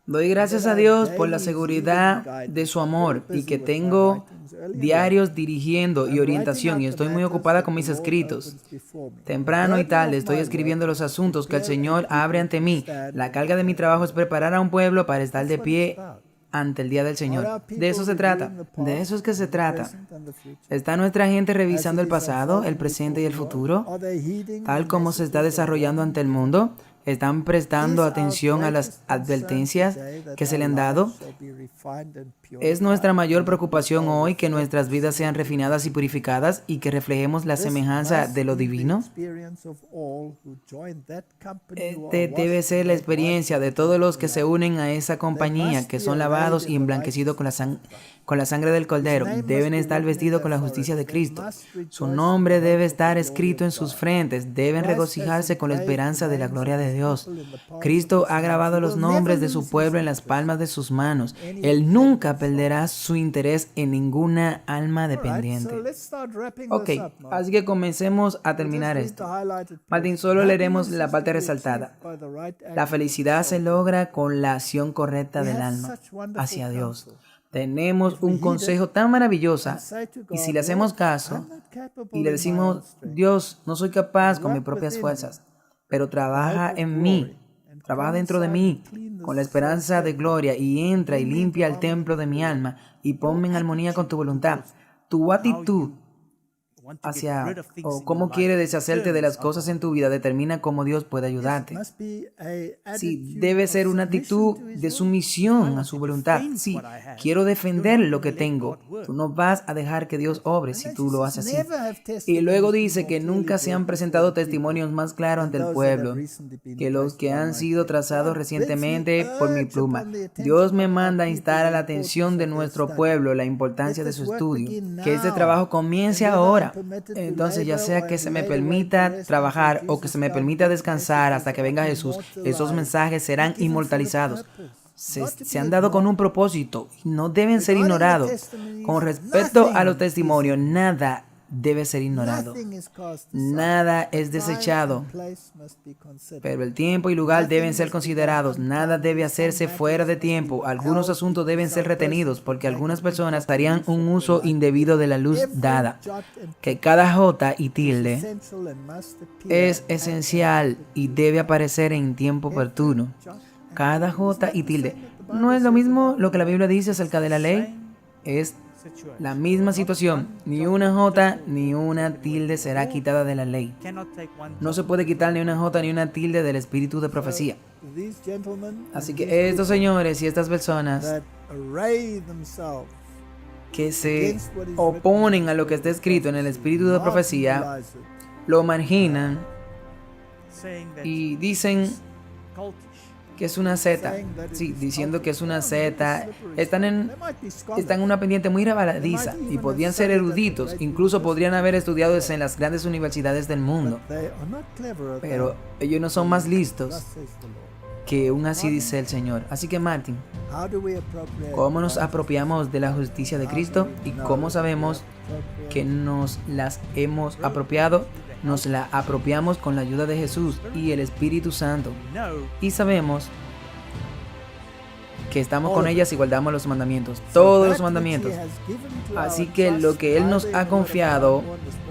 S2: Doy gracias a Dios por la seguridad de su amor y que tengo diarios dirigiendo y orientación y estoy muy ocupada con mis escritos. Temprano y tarde estoy escribiendo los asuntos que el Señor abre ante mí. La carga de mi trabajo es preparar a un pueblo para estar de pie ante el día del Señor. De eso se trata. De eso es que se trata. ¿Está nuestra gente revisando el pasado, el presente y el futuro, tal como se está desarrollando ante el mundo? ¿Están prestando atención a las advertencias que se le han dado? Es nuestra mayor preocupación hoy que nuestras vidas sean refinadas y purificadas y que reflejemos la semejanza de lo divino. Este debe ser la experiencia de todos los que se unen a esa compañía, que son lavados y emblanquecidos con la sangre del Cordero. Deben estar vestidos con la justicia de Cristo. Su nombre debe estar escrito en sus frentes. Deben regocijarse con la esperanza de la gloria de Dios. Cristo ha grabado los nombres de su pueblo en las palmas de sus manos. Él nunca perderá su interés en ninguna alma dependiente. Ok, así que comencemos a terminar esto. Martín, solo leeremos la parte resaltada. La felicidad se logra con la acción correcta del alma hacia Dios. Tenemos un consejo tan maravilloso y si le hacemos caso y le decimos, Dios, no soy capaz con mis propias fuerzas, pero trabaja en mí, trabaja dentro de mí con la esperanza de gloria y entra y limpia el templo de mi alma y ponme en armonía con tu voluntad. Tu actitud hacia o cómo quiere deshacerte de las cosas en tu vida determina cómo Dios puede ayudarte. Sí, debe ser una actitud de sumisión a su voluntad. Sí, quiero defender lo que tengo. Tú no vas a dejar que Dios obre si tú lo haces así. Y luego dice que nunca se han presentado testimonios más claros ante el pueblo que los que han sido trazados recientemente por mi pluma. Dios me manda a instar a la atención de nuestro pueblo la importancia de su estudio. Que este trabajo comience ahora. Entonces, ya sea que se me permita trabajar o que se me permita descansar hasta que venga Jesús, esos mensajes serán inmortalizados. Se han dado con un propósito y no deben ser ignorados. Con respecto a los testimonios, nada debe ser ignorado. Nada es desechado, pero el tiempo y lugar deben ser considerados. Nada debe hacerse fuera de tiempo. Algunos asuntos deben ser retenidos porque algunas personas harían un uso indebido de la luz dada. Que cada jota y tilde es esencial y debe aparecer en tiempo oportuno. Cada jota y tilde. ¿No es lo mismo lo que la Biblia dice acerca de la ley? Es la misma situación. Ni una jota ni una tilde será quitada de la ley. No se puede quitar ni una jota ni una tilde del espíritu de profecía. Así que estos señores y estas personas que se oponen a lo que está escrito en el espíritu de profecía, lo marginan y dicen que es una seta, sí, diciendo que es una seta. Están en una pendiente muy resbaladiza y podrían ser eruditos, incluso podrían haber estudiado en las grandes universidades del mundo, pero ellos no son más listos que un así dice el Señor. Así que Martin, ¿cómo nos apropiamos de la justicia de Cristo y cómo sabemos que nos las hemos apropiado? Nos la apropiamos con la ayuda de Jesús y el Espíritu Santo. Y sabemos que estamos con ellas y guardamos los mandamientos, todos los mandamientos. Así que lo que Él nos ha confiado,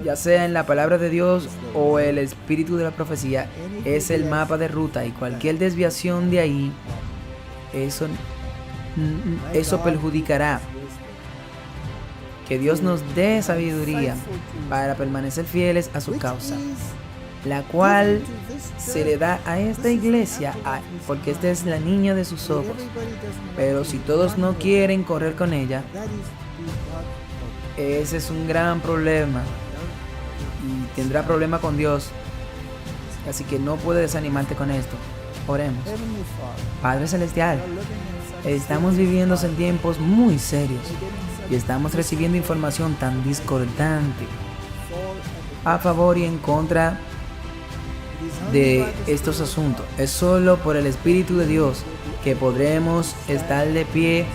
S2: ya sea en la palabra de Dios o el espíritu de la profecía, es el mapa de ruta, y cualquier desviación de ahí, eso perjudicará. Que Dios nos dé sabiduría para permanecer fieles a su causa.
S1: la cual se le da a esta iglesia porque esta es la niña de sus ojos. Pero si todos no quieren correr con ella, ese es un gran problema y tendrá problema con Dios. Así que no puedes desanimarte con esto. Oremos. Padre Celestial, estamos viviendo en tiempos muy serios y estamos recibiendo información tan discordante a favor y en contra de estos asuntos. Es solo por el Espíritu de Dios que podremos estar de pie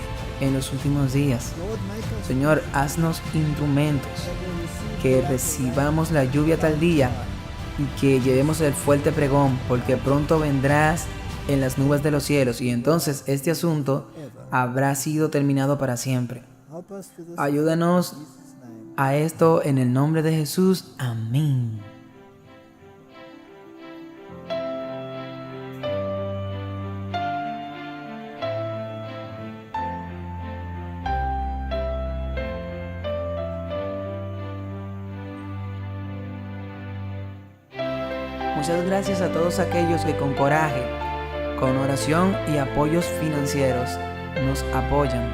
S1: en los últimos días. Señor, haznos instrumentos, que recibamos la lluvia tal día y que llevemos el fuerte pregón, porque pronto vendrás en las nubes de los cielos y entonces este asunto habrá sido terminado para siempre. Ayúdanos a esto en el nombre de Jesús. Amén. Muchas gracias a todos aquellos que con coraje, con oración y apoyos financieros nos apoyan.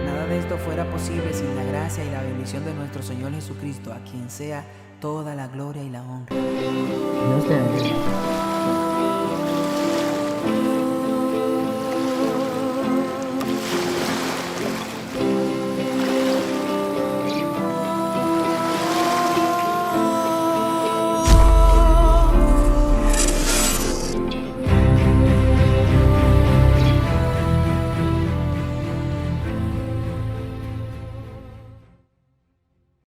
S1: Nada de esto fuera posible sin la gracia y la bendición de nuestro Señor Jesucristo, a quien sea toda la gloria y la honra. Dios te bendiga.